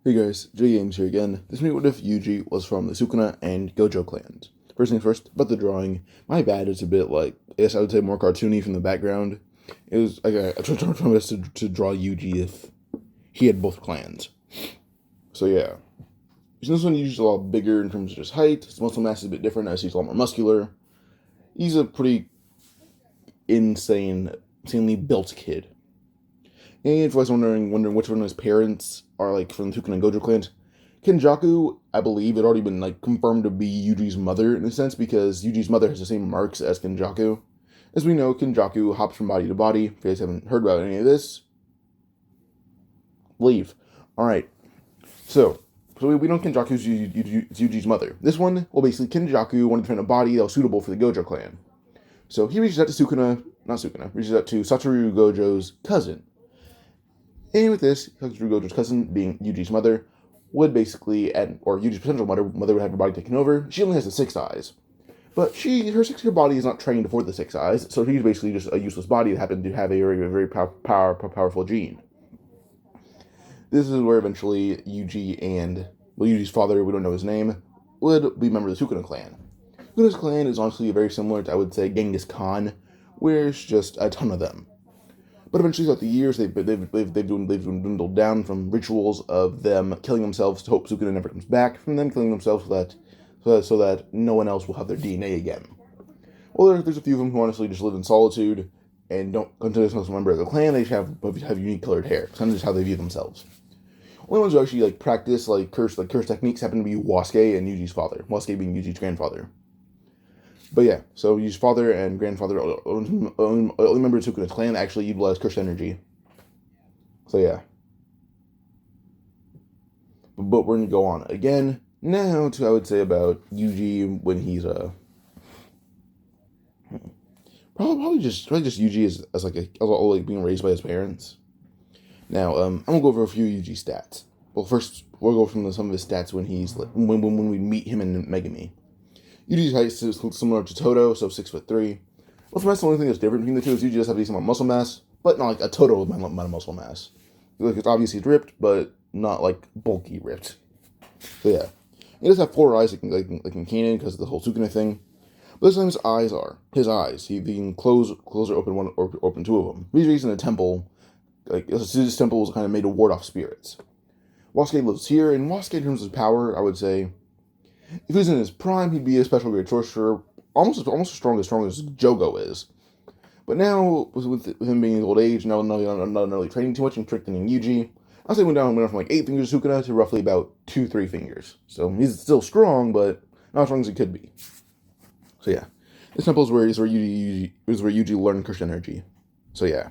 Hey guys, J-Games here again. This week, what if Yuji was from the Sukuna and Gojo clans? First things first, about the drawing. My bad, it's a bit like, I guess I would say more cartoony from the background. It was like I tried my best to draw Yuji if he had both clans. So yeah. This one Yuji's a lot bigger in terms of his height. His muscle mass is a bit different as he's a lot more muscular. He's a pretty insanely built kid. And for us wondering which one of his parents are like from the Sukuna and Gojo clans, Kenjaku, I believe, had already been like confirmed to be Yuji's mother in a sense because Yuji's mother has the same marks as Kenjaku. As we know, Kenjaku hops from body to body. If you guys haven't heard about any of this, leave. Alright. So we know Kenjaku's Yuji's mother. This one, well, basically, Kenjaku wanted to find a body that was suitable for the Gojo clan. So he reaches out to reaches out to Satoru Gojo's cousin. And with this, Satoru Gojo's cousin, being Yuji's mother, would basically, or Yuji's potential mother would have her body taken over. She only has the 6 eyes. But her body is not trained for the 6 eyes, so she's basically just a useless body that happened to have a very powerful gene. This is where eventually Yuji's father, we don't know his name, would be a member of the Sukuna clan. Sukuna's clan is honestly very similar to, I would say, Genghis Khan, where it's just a ton of them. But eventually, throughout the years, they've dwindled down from rituals of them killing themselves to hope Sukuna never comes back, from them killing themselves so that no one else will have their DNA again. Well, there's a few of them who honestly just live in solitude and don't consider themselves a member of the clan. They have unique colored hair. It's kind of just how they view themselves. Only ones who actually practice curse techniques happen to be Wasuke and Yuji's father. Wasuke being Yuji's grandfather. But yeah, so Yuji's father and grandfather, only members of Sukuna's clan, actually utilize cursed energy. So yeah. But we're going to go on again now to, I would say, about Yuji when he's probably just Yuji as being raised by his parents. Now, I'm gonna go over a few Yuji stats. Well, first we'll go from some of his stats when when we meet him in Megumi. Yuji's height is similar to Todo, so 6'3". Muscle mass, the only thing that's different between the two is Yuji does have a decent amount of muscle mass, but not like a total amount of muscle mass. Like, it's obviously ripped, but not like bulky ripped. So yeah, he does have 4 eyes, like in Kanan, because of the whole Sukuna thing. But this time his eyes. He can close or open one or open 2 of them. He's raised in a temple. Like his temple was kind of made to ward off spirits. Wasuke lives here, and Wasuke in terms of power, I would say, if he was in his prime, he'd be a special grade sorcerer, almost as strong as Jogo is. But now, with him being in his old age, not really training too much and strengthening Yuji, I'd say went down from like 8 fingers of Sukuna to roughly about 2-3 fingers. So he's still strong, but not as strong as he could be. So yeah, this temple is where Yuji learned cursed energy. So yeah.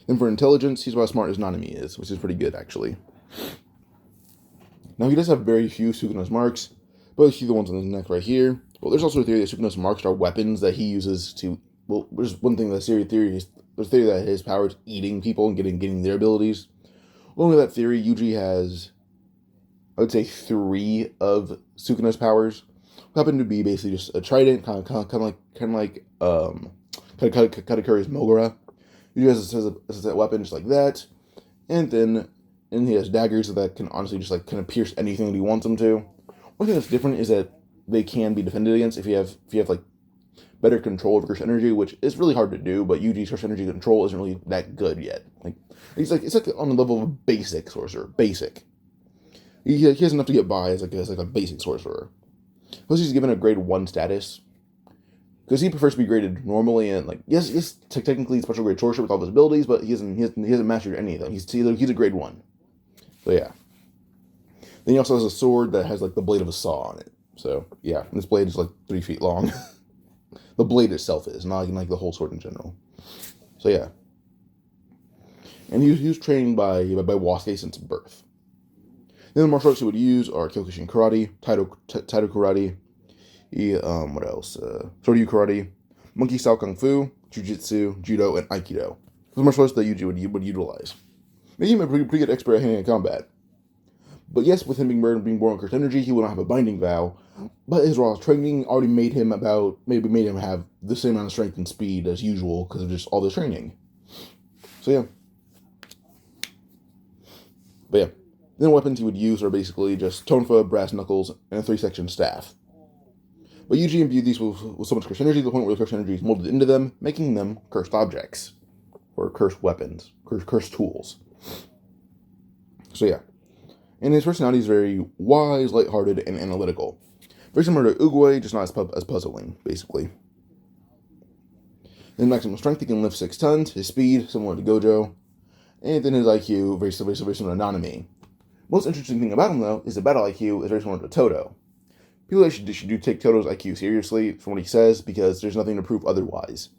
Then for intelligence, he's about as smart as Hanami is, which is pretty good actually. Now, he does have very few Sukuna's marks, but you see the ones on his neck right here. Well, there's also a theory that Sukuna's marks are weapons that he uses to, well, there's one thing that's there's a theory that his power is eating people and getting their abilities. Along with that theory, Yuji has, I would say, 3 of Sukuna's powers. Happen to be basically just a trident, kind of like Katakuri's Mogura. Yuji has a weapon just like that, and he has daggers that can honestly just kind of pierce anything that he wants them to. One thing that's different is that they can be defended against if you have better control over cursed energy, which is really hard to do. But Yuji's cursed energy control isn't really that good yet. It's like on the level of a basic sorcerer. Basic. He has enough to get by as a basic sorcerer. Plus, he's given a grade 1 status because he prefers to be graded normally, and yes, technically special grade sorcerer with all his abilities, but he hasn't mastered any of them. He's a grade 1. So yeah. Then he also has a sword that has the blade of a saw on it. So yeah, and this blade is 3 feet long. The blade itself is, not the whole sword in general. So yeah. And he was trained by Wasuke since birth. Then the martial arts he would use are Kyokushin Karate, Taito Karate, what else? Shoryu Karate, Monkey Style Kung Fu, Jiu-Jitsu, Judo, and Aikido. Those martial arts that Yuji would utilize. Making him a pretty good expert at hand-to-hand combat. But yes, with him being born with cursed energy, he will not have a binding vow. But his raw training already made him have the same amount of strength and speed as usual because of just all this training. So yeah. But yeah, then weapons he would use are basically just tonfa, brass knuckles, and a 3-section staff. But Yuji imbued these with so much cursed energy to the point where the cursed energy is molded into them, making them cursed objects. Or cursed weapons. Cursed tools. So yeah. And his personality is very wise, lighthearted, and analytical. Very similar to Uguay, just not as puzzling, basically. In maximum strength, he can lift 6 tons. His speed, similar to Gojo. And then his IQ, very similar to Hanami. Most interesting thing about him, though, is the battle IQ is very similar to Todo. People should do take Todo's IQ seriously from what he says, because there's nothing to prove otherwise.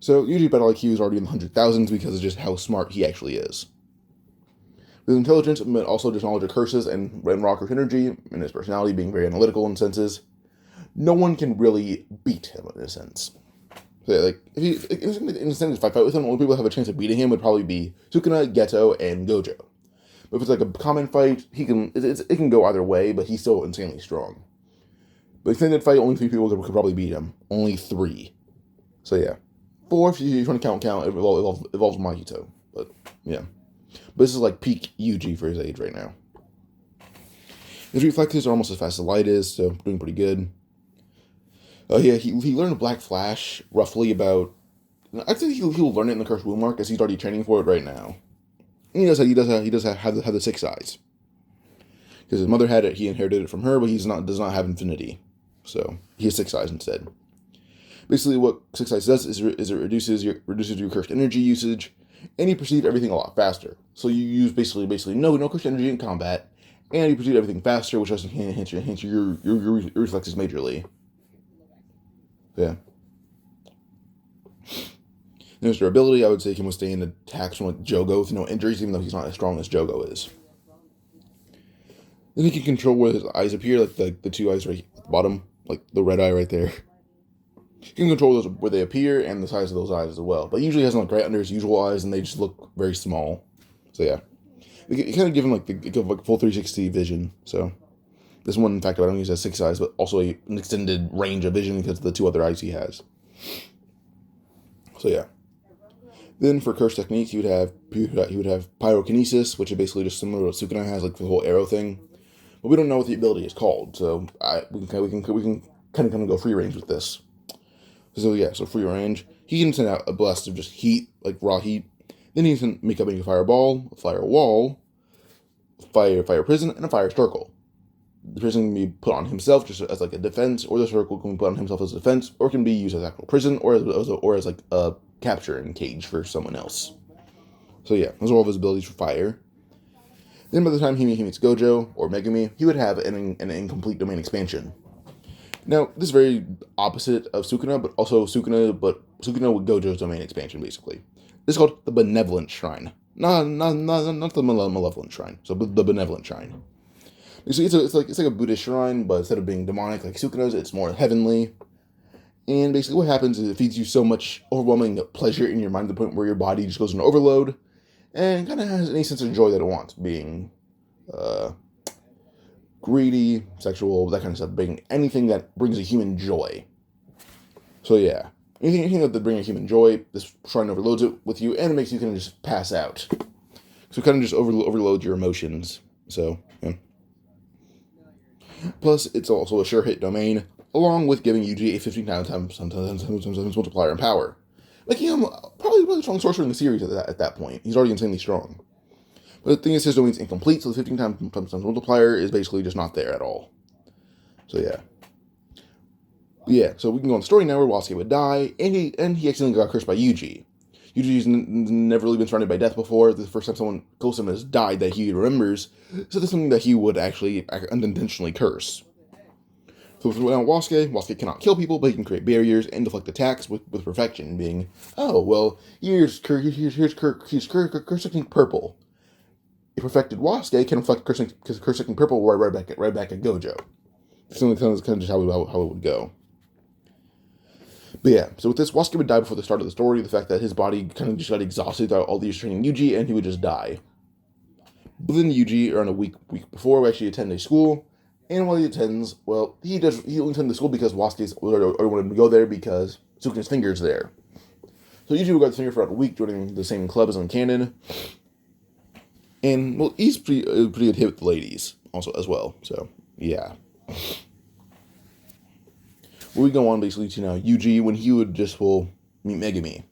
So, usually battle IQ is already in the 100,000s because of just how smart he actually is. With intelligence, but also just knowledge of curses and raw curse energy, and his personality being very analytical in senses, no one can really beat him in a sense. So, like, if in a sense, if I fight with him, the only people who have a chance of beating him would probably be Sukuna, Geto, and Gojo. But if it's like a common fight, it can go either way, but he's still insanely strong. But extended fight, only 3 people could probably beat him. Only 3. So yeah. 4, if you want to count, it involves Mahito. But yeah. But this is like peak Yuji for his age right now. His reflexes are almost as fast as light is, so doing pretty good. Yeah, he learned Black Flash roughly about... I think he'll learn it in the Cursed Wound Mark, as he's already training for it right now. And he does have the 6 eyes. Because his mother had it, he inherited it from her, but does not have infinity. So he has 6 eyes instead. Basically, what 6 eyes does is it reduces your cursed energy usage, and you perceive everything a lot faster. So you use basically no cursed energy in combat, and you perceive everything faster, which does enhance your reflexes majorly. Yeah. There's durability. I would say he can withstand attacks from like Jogo with no injuries, even though he's not as strong as Jogo is. Then he can control where his eyes appear, like the 2 eyes right at the bottom, like the red eye right there. He can control those where they appear and the size of those eyes as well. But he usually has them right under his usual eyes, and they just look very small. So yeah, you kind of give him like full 360 vision. So this one, in fact, I don't use as 6 eyes, but also an extended range of vision because of the 2 other eyes he has. So yeah. Then for curse techniques, he would have pyrokinesis, which is basically just similar to what Sukuna has, like the whole arrow thing. But we don't know what the ability is called, so we can kind of go free range with this. So yeah, so free range. He can send out a blast of just heat, like raw heat. Then he can make a fireball, a firewall, fire prison, and a fire circle. The prison can be put on himself just as like a defense, or the circle can be put on himself as a defense, or it can be used as actual prison, or as like a capturing cage for someone else. So yeah, those are all of his abilities for fire. Then by the time he meets Gojo or Megumi, he would have an incomplete domain expansion. Now, this is very opposite of Sukuna, but Sukuna with Gojo's domain expansion, basically. This is called the Benevolent Shrine. Not the Malevolent Shrine. So the Benevolent Shrine. Basically, it's like a Buddhist shrine, but instead of being demonic like Sukuna's, it's more heavenly. And basically what happens is it feeds you so much overwhelming pleasure in your mind to the point where your body just goes into overload and kind of has any sense of joy that it wants, being greedy, sexual, that kind of stuff, being anything that brings a human joy. So yeah, anything that brings a human joy, this shrine overloads it with you, and it makes you kind of just pass out. So it kind of just overloads your emotions. So, yeah. Plus, it's also a sure hit domain, along with giving Yuji a 15 times multiplier in power. Making him probably the strongest sorcerer in the series at that point. He's already insanely strong. But the thing is, his domain's incomplete, so the 15 times multiplier is basically just not there at all. So yeah. Yeah, so we can go on the story now where Wasuke would die, and he accidentally got cursed by Yuji. Yuji's never really been surrounded by death before. The first time someone close to him has died that he remembers, so that's something that he would actually unintentionally curse. So now Wasuke cannot kill people, but he can create barriers and deflect attacks with perfection, being, oh, well, here's curse technique purple. A perfected Wasuke can deflect curse technique purple right back at Gojo. That's kind of just how it would go. But yeah, so with this, Wasuke would die before the start of the story, the fact that his body kind of just got exhausted throughout all these training Yuji, and he would just die. But then Yuji, around a week before, would actually attend a school, and while he attends, well, he only attends the school because Wasuke already wanted him to go there because Sukuna's finger's there. So Yuji would go to the finger for about a week, joining the same club as on canon. And, well, he's pretty good hit with the ladies, also, as well. So, yeah. We go on, basically, to now Yuji, when he would just, meet Megumi.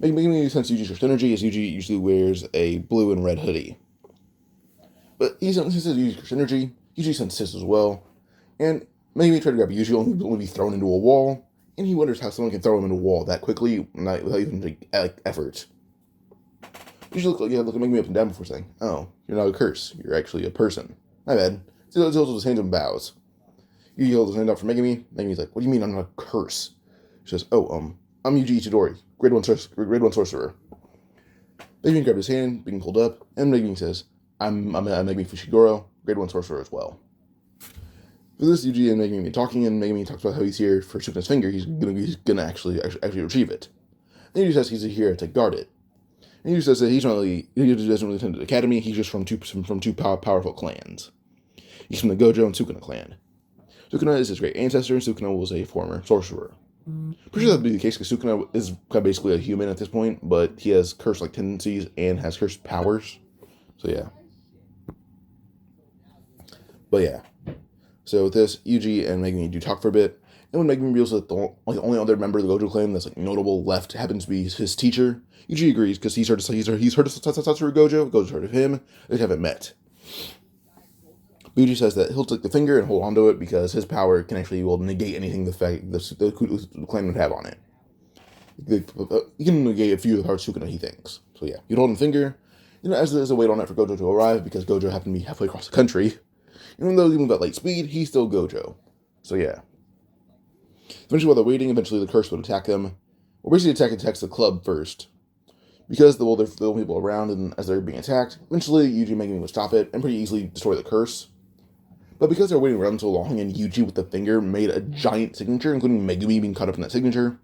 Megumi, since Yuji's first energy, is Yuji usually wears a blue and red hoodie. But since Yuji's first energy, Yuji senses his as well. And Megumi tried to grab Yuji, only be thrown into a wall. And he wonders how someone can throw him into a wall that quickly, without even effort. Yuji look at Megumi up and down before saying, "Oh, you're not a curse. You're actually a person. My bad." So he holds his hands and bows. Yuji holds his hand out for Megumi. Megumi's like, "What do you mean I'm not a curse?" She says, "Oh, I'm Yuji Itadori, grade 1 sorcerer." Megumi grabbed his hand, being pulled up, and Megumi says, I'm Megumi Fushiguro, grade 1 sorcerer as well. For this, Yuji and Megumi talking, and Megumi talks about how he's here for Sukuna's finger. He's gonna actually retrieve it. And Yuji says he's here to guard it. And Yuji says that he doesn't really attend the academy. He's just from two powerful clans. He's from the Gojo and Sukuna clan. Sukuna is his great ancestor, and Sukuna was a former sorcerer. Pretty sure that would be the case, because Sukuna is kind of basically a human at this point, but he has curse-like tendencies and has cursed powers. So, yeah. But, yeah. So, with this, Yuji and Megumi do talk for a bit, and when Megumi reveals that the only other member of the Gojo clan that's notable left happens to be his teacher, Yuji agrees, because he's heard of Satoru Gojo, Gojo's heard of him, they haven't met. Yuji says that he'll take the finger and hold onto it because his power can actually negate anything the clan would have on it. He can negate a few of the parts Sukuna, he thinks. So yeah, you'd hold the finger, as there's a wait on it for Gojo to arrive, because Gojo happened to be halfway across the country. Even though he moved at light speed, he's still Gojo. So yeah. Eventually, while they're waiting, the curse would attack them. Or basically attacks the club first. Because there are people around, and as they're being attacked, eventually Yuji and Megumi would stop it and pretty easily destroy the curse. But because they were waiting around so long, and Yuji with the finger made a giant signature, including Megumi being caught up in that signature,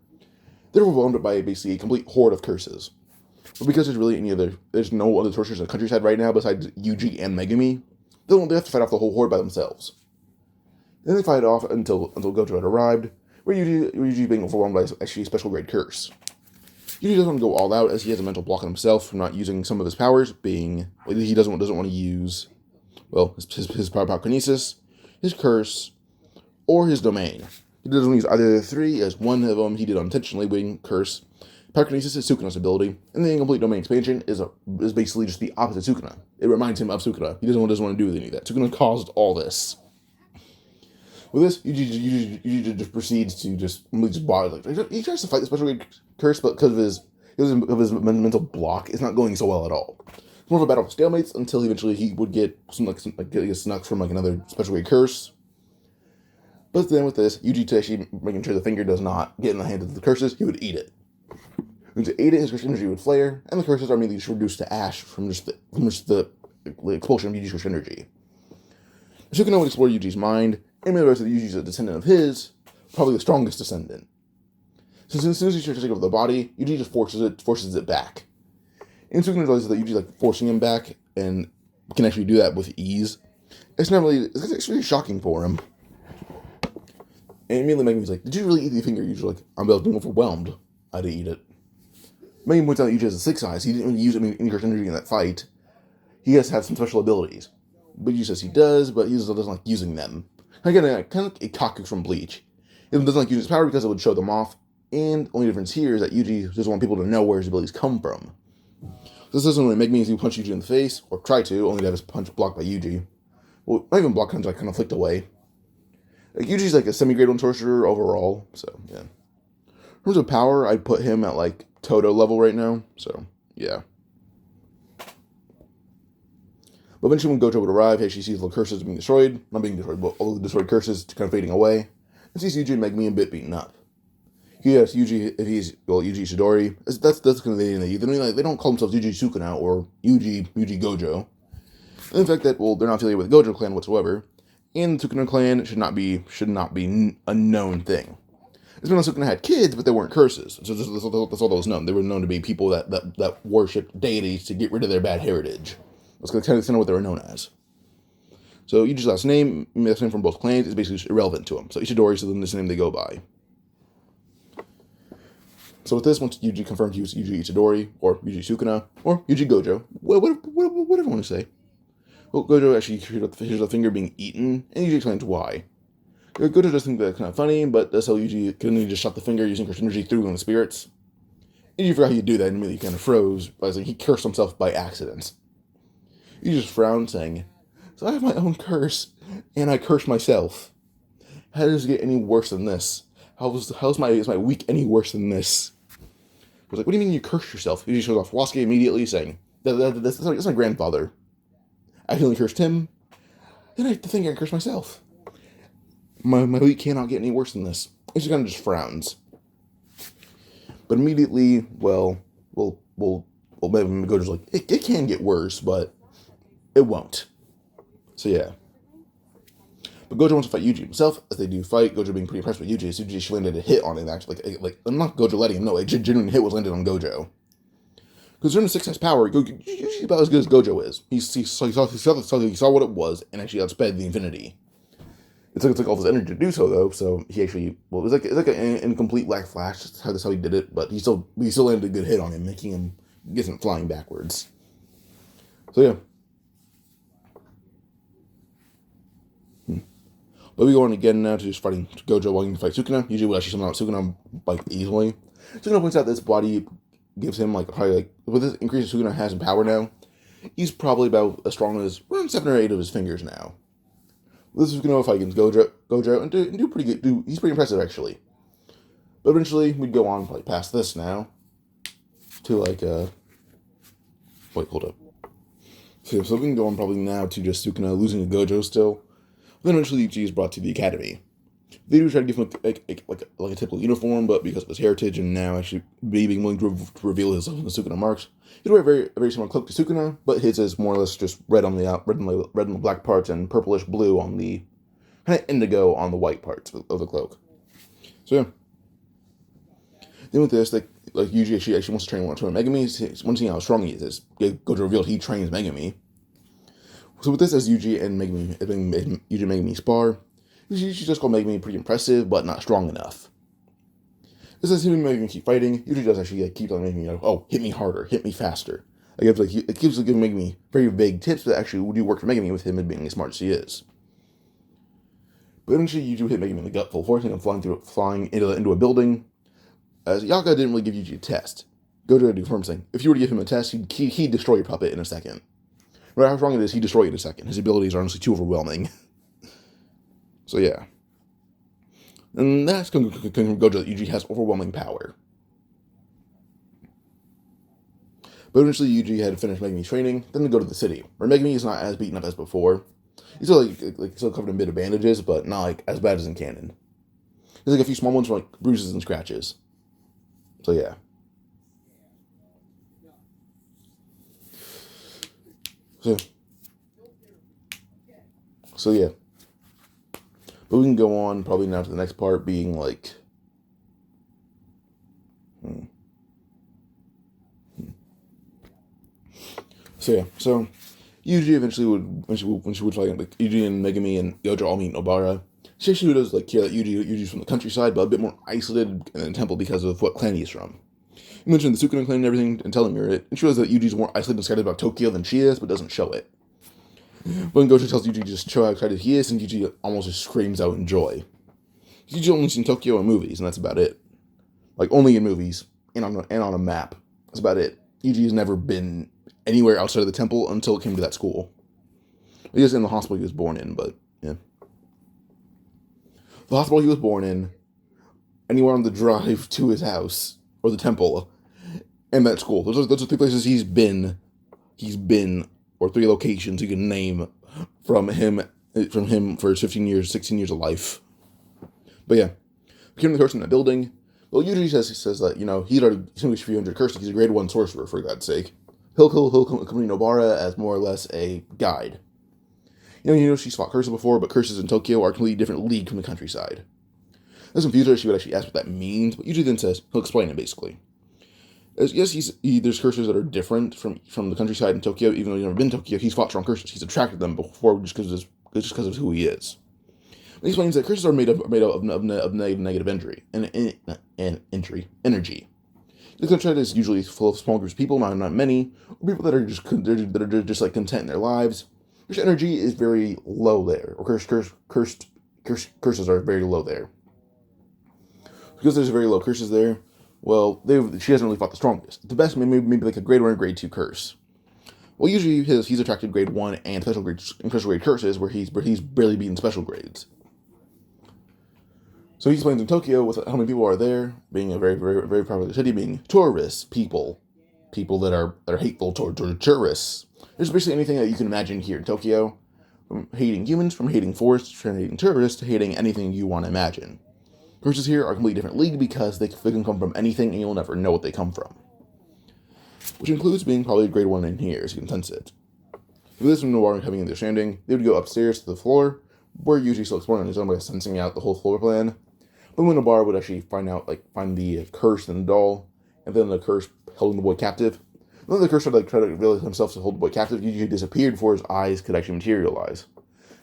they were overwhelmed by basically a complete horde of curses. But because there's no other sorcerers in the countryside right now besides Yuji and Megumi, they have to fight off the whole horde by themselves. Then they fight off until Gojo had arrived, where Yuji being overwhelmed by actually a special grade curse. Yuji doesn't want to go all out, as he has a mental block on himself from not using some of his powers, being he doesn't want to use his pyrokinesis, his curse, or his domain. He doesn't use either of the three, as one of them he did unintentionally, being curse. Pyrokinesis is Sukuna's ability, and the incomplete domain expansion is basically just the opposite Sukuna. It reminds him of Sukuna. He doesn't want to do any of that. Sukuna caused all this. With this, Yuji just proceeds to just body. He tries to fight the special curse, but because of his mental block, it's not going so well at all. It's more of a battle of stalemates until eventually he would get get snuck from another special grade curse. But then with this, Yuji, to actually making sure the finger does not get in the hands of the curses, he would eat it. When he ate it, his curse energy would flare, and the curses are immediately just reduced to ash from the expulsion of Yuji's curse energy. Sukuna would explore Yuji's mind, and realize that Yuji's a descendant of his, probably the strongest descendant. So as soon as he tries to take over the body, Yuji just forces it back. And Sukuna realizes that Yuji's forcing him back, and can actually do that with ease. It's really shocking for him. And immediately Megumi's like, "Did you really eat the finger?" Yuji's like, "I'm being overwhelmed. I didn't eat it." Megumi points out that Yuji has a 6 eyes. He didn't really use any curse energy in that fight. He has to have some special abilities. But Yuji says he does, but he doesn't like using them. Again, kind of like a Kaku from Bleach. He doesn't like using his power because it would show them off. And the only difference here is that Yuji doesn't want people to know where his abilities come from. So this doesn't really make me punch Yuji in the face, or try to, only to have his punch blocked by Yuji. Well, not even blocked, kind of flicked away. Yuji's a semi-grade 1 sorcerer overall, so yeah. In terms of power, I'd put him at Toto level right now, so yeah. But eventually when Gojo would arrive, she sees the curses being destroyed. Not being destroyed, but all the destroyed curses kind of fading away. And sees Yuji and Megumi a bit beaten up. He asks Yuji if he's, Yuji Shidori. That's kind of the name they don't call themselves Yuji Sukuna or Yuji Gojo. And the fact that, they're not affiliated with the Gojo clan whatsoever. And the Sukuna clan should not be a known thing. It's been Sukuna had kids, but they weren't curses. So that's all that was known. They were known to be people that worshipped deities to get rid of their bad heritage. That's kind of what they were known as. So Yuji's last name from both clans, is basically irrelevant to him. So Ishidori is the name they go by. So with this, once Yuji confirms he was Yuji Itadori, or Yuji Sukuna, or Yuji Gojo, whatever you want to say. Well, Gojo actually hears the finger being eaten, and Yuji explains why. Gojo does think that's kind of funny, but that's how Yuji couldn't just shot the finger using cursed energy through the spirits. And Yuji forgot how you do that, and immediately kind of froze, by saying he cursed himself by accident. Yuji just frowned, saying, "So I have my own curse, and I curse myself. How does it get any worse than this? Is my week any worse than this?" I was like, "What do you mean you curse yourself?" Yuji shows off Wasuke immediately, saying, that's my grandfather. I accidentally cursed him, then I have to think I cursed myself. My week cannot get any worse than this. He just kind of just frowns. But immediately, Gojo's like, it can get worse, but it won't. So yeah. But Gojo wants to fight Yuji himself. As they do fight, Gojo being pretty impressed with Yuji. So Yuji landed a hit on him, actually. Like not Gojo letting him know, a genuine hit was landed on Gojo. Because during the 6 has power, Yuji's about as good as Gojo is. He saw what it was, and actually outsped the infinity. It took all his energy to do so, though. So he actually, it was like an incomplete black flash. That's how he did it. But he still landed a good hit on him, making him get him flying backwards. So yeah. But we go on again now to just fighting Gojo wanting to fight Sukuna. Usually will actually summon out Sukuna like easily. Sukuna points out this body gives him with this increase Sukuna has in power now, he's probably about as strong as around 7 or 8 of his fingers now. This is going to fight against Gojo and do pretty good. He's pretty impressive actually. But eventually we'd go on probably past this now to wait, hold up. So we can go on probably now to just Sukuna losing to Gojo still. Then eventually Yuji is brought to the academy. They do try to give him a typical uniform, but because of his heritage and now actually being willing to reveal himself in the Sukuna marks, he'd wear a very, very similar cloak to Sukuna, but his is more or less just red on the black parts and purplish blue on the kind of indigo on the white parts of the cloak. So yeah. Then with this, Yuji actually wants to train Megumi. Once seeing how strong he is, Gojo revealed he trains Megumi. So with this, as Yuji and Megumi spar, Yuji just called Megumi pretty impressive, but not strong enough. This is him and Megumi keep fighting. Yuji does actually keep on making hit me harder, hit me faster. It keeps giving Megumi very vague tips that actually do work for Megumi with him being as smart as he is. But eventually, Yuji hit Megumi in the gut full force and flying into a building. As Yaka didn't really give Yuji a test. Gojo had to confirm saying, if you were to give him a test, he'd destroy your puppet in a second. No matter how strong it is, he'd destroy it in a second. His abilities are honestly too overwhelming. So yeah. And that's going to Gojo that Yuji has overwhelming power. But eventually Yuji had finished Megumi's training, then to go to the city, where Megumi is not as beaten up as before. He's still covered in bit of bandages, but not as bad as in canon. There's a few small ones from bruises and scratches. So yeah. So yeah. But we can go on probably now to the next part being So yeah. So Yuji eventually when she would fight Yuji and Megumi and Gojo all meet Nobara. She actually does care that Yuji's from the countryside, but a bit more isolated in the temple because of what clan he's from. You mentioned the Sukuna clan and everything and telling her it, and she realizes that Yuji's more isolated and scattered about Tokyo than she is, but doesn't show it. When Gojo tells Yuji just show how excited he is, and Yuji almost just screams out in joy. Yuji only seen Tokyo in movies, and that's about it. Only in movies, and on a map. That's about it. Yuji has never been anywhere outside of the temple until it came to that school. He was in the hospital he was born in, but yeah. The hospital he was born in, anywhere on the drive to his house, or the temple, and that school. Those are the 3 places he's been, or 3 locations you can name from him for his 16 years of life. But yeah, became the curse in that building. Well, Yuji says that, he'd already distinguished 300 curses. He's a grade 1 sorcerer, for God's sake. He'll accompany Nobara as more or less a guide. She's fought curses before, but curses in Tokyo are a completely different league from the countryside. This confused her. She would actually ask what that means, but Yuji then says he'll explain it basically. Yes, there's curses that are different from the countryside in Tokyo. Even though he's never been to Tokyo, he's fought strong curses. He's attracted them before just because of who he is. He explains that curses are made of negative energy. The Content is usually full of small groups of people, not many, or people that are just like content in their lives. Cursed energy is very low there, or curses are very low there. Because there's very low curses there, well, she hasn't really fought the strongest. The best, maybe like a grade 1 or grade 2 curse. Well, usually he's attracted grade 1 and special grade curses, where he's barely beaten special grades. So he explains in Tokyo with how many people are there, being a very, very, very popular city, being tourists, people that are hateful toward tourists. There's basically anything that you can imagine here in Tokyo, from hating humans, from hating forests, from hating tourists, to hating anything you want to imagine. Curses here are a completely different league because they can come from anything and you'll never know what they come from. Which includes being probably a grade 1 in here, as you can sense it. With this from Nobara having an understanding, they would go upstairs to the floor, where Yuji still exploring on his own by sensing out the whole floor plan. But when Nobara would actually find the curse in the doll, and then the curse holding the boy captive. Then the curse would try to reveal himself to hold the boy captive, Yuji disappeared before his eyes could actually materialize.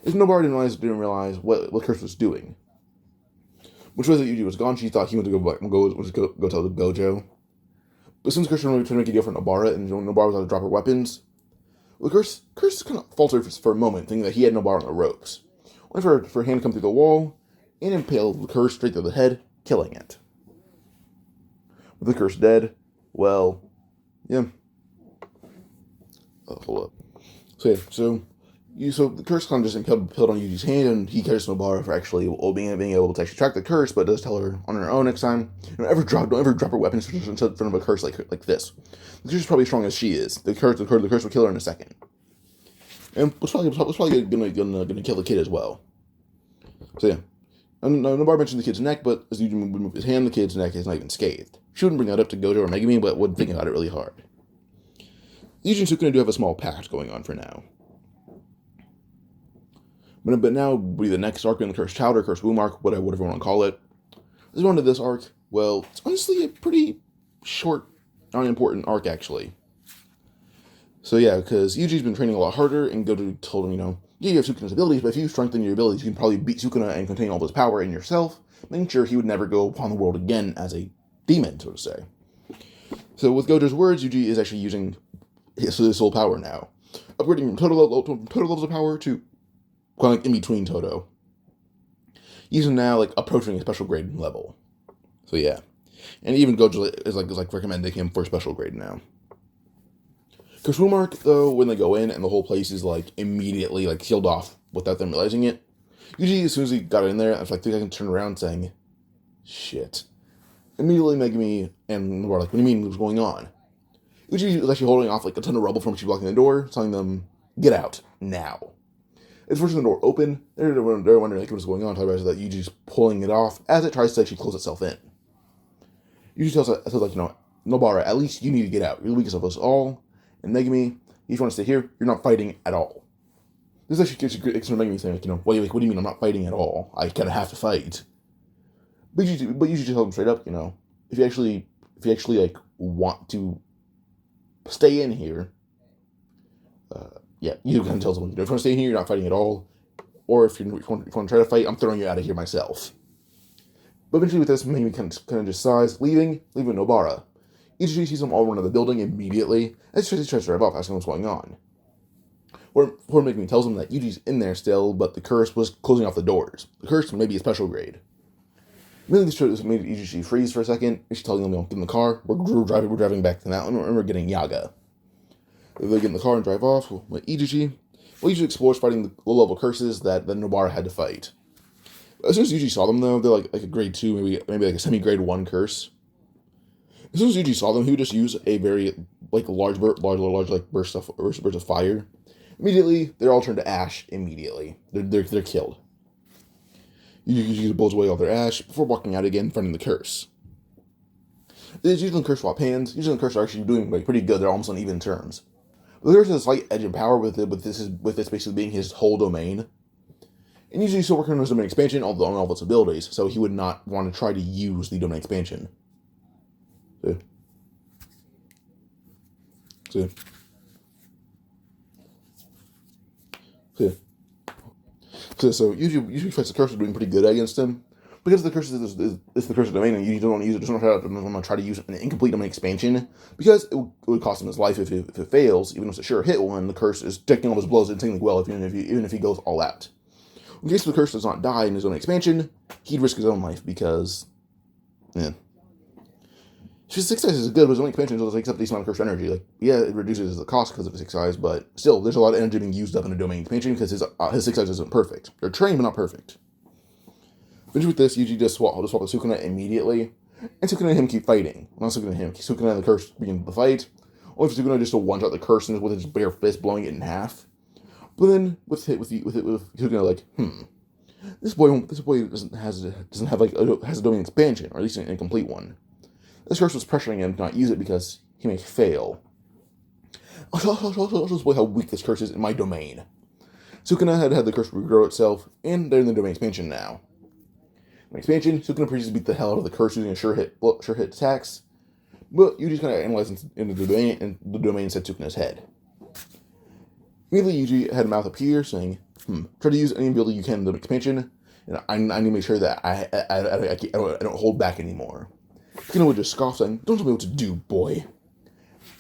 If Nobara didn't realize what curse was doing. Which was that Yuji was gone, she thought he went to go tell the Gojo. But since Curse was trying to make a deal for Nobara, and Nobara was about to drop her weapons, well, Curse kind of faltered for a moment, thinking that he had Nobara on the ropes. Went for her hand to come through the wall, and impaled the Curse straight through the head, killing it. With the Curse dead, well, yeah. Hold up. So the curse kind of just impaled on Yuji's hand, and he cares Nobara for actually being able to actually track the curse, but does tell her on her own next time, don't ever drop her weapons in front of a curse like this. The curse is probably as strong as she is. The curse will kill her in a second, and was probably gonna kill the kid as well. So yeah, and Nobara mentioned the kid's neck, but as Yuji would move his hand, the kid's neck is not even scathed. She wouldn't bring that up to Gojo or Megumi, but would think about it really hard. Yuji and Sukuna do have a small pact going on for now. But now would be the next arc in the Cursed Child or Cursed Womb arc, whatever you want to call it. This one to this arc, well, it's honestly a pretty short, unimportant arc, actually. So yeah, because Yuji's been training a lot harder, and Gojo told him, yeah, you have Sukuna's abilities, but if you strengthen your abilities, you can probably beat Sukuna and contain all this power in yourself, making sure he would never go upon the world again as a demon, so to say. So with Gojo's words, Yuji is actually using his soul power now, upgrading from total levels of power to kind of in between Toto. Using now approaching a special grade level. So yeah. And even Gojo is recommending him for special grade now. Cursed Womb arc, though, when they go in and the whole place is immediately sealed off without them realizing it. Usually as soon as he got in there, I was 3 seconds turned around saying, shit. Immediately Megumi and Nobara what do you mean, what's going on? Usually was actually holding off a ton of rubble from she blocking the door, telling them, get out, now. It's forcing the door open. They're wondering what's going on. Talking about that Yuji's pulling it off as it tries to actually close itself in. Yuji tells Nobara, at least you need to get out. You're the weakest of us all. And Megumi, you want to stay here, you're not fighting at all. This actually gets Megumi saying, what do you mean I'm not fighting at all? I kind of have to fight. But Yuji tells him straight up, if you actually want to stay in here, yeah, you can tell someone, if you want to stay here, you're not fighting at all. Or if you want to try to fight, I'm throwing you out of here myself. But eventually with this, Megumi kind of just sighs, leaving Nobara. Yuji sees them all run out of the building immediately, as he tries to drive off, asking what's going on. Poor Megumi tells him that Yuji's in there still, but the curse was closing off the doors. The curse may be a special grade. Immediately this made Yuji freeze for a second, and she's telling him, get in the car, we're driving back to the mountain, and we're getting Yaga. They get in the car and drive off. Yuji explores fighting the low-level curses that Nobara had to fight. As soon as Yuji saw them, though, they're like a grade 2, maybe a semi-grade 1 curse. As soon as Yuji saw them, he would just use a very large burst of fire. Immediately, they're all turned to ash. Immediately, they're killed. Yuji blows away all their ash before walking out again, finding the curse. These usually curse swap hands. Usually the curse are actually doing pretty good. They're almost on even terms. But there's a slight edge of power with this basically being his whole domain. And usually he's still working on his domain expansion, although on all of its abilities, so he would not want to try to use the domain expansion. So usually fights the curse are doing pretty good against him. because the curse is the curse of domain, and you don't want to use it, just want to try to use an incomplete domain expansion, because it would cost him his life if it fails, even if it's a sure hit one. The curse is taking all his blows insanely well, even if he goes all out. In case the curse does not die in his own expansion, he'd risk his own life because, yeah. His 6 size is good, but his own expansion still takes up a decent amount of curse energy. Like, yeah, it reduces the cost because of his 6 size, but still, there's a lot of energy being used up in a domain expansion because his 6 size isn't perfect. They're trained, but not perfect. Finish with this, Yuji just swap the Sukuna immediately, and Sukuna and him keep fighting. Not Sukuna and him, Sukuna and the curse begin the fight. Only for Sukuna just to one-shot the curse with his bare fist, blowing it in half. But then, with Sukuna like, this boy doesn't have a domain expansion, or at least an incomplete one. This curse was pressuring him to not use it because he may fail. I'll display how weak this curse is in my domain. Sukuna had the curse regrow itself, and they're in the domain expansion now. In expansion, Sukuna previously beat the hell out of the curse using a sure hit attacks, but Yuji's kind of analyzed into the domain, and the domain set Sukuna's head. Immediately, Yuji had a mouth up here saying, try to use any ability you can in the expansion, and I need to make sure that I don't hold back anymore. Sukuna would just scoff, saying, don't tell me what to do, boy.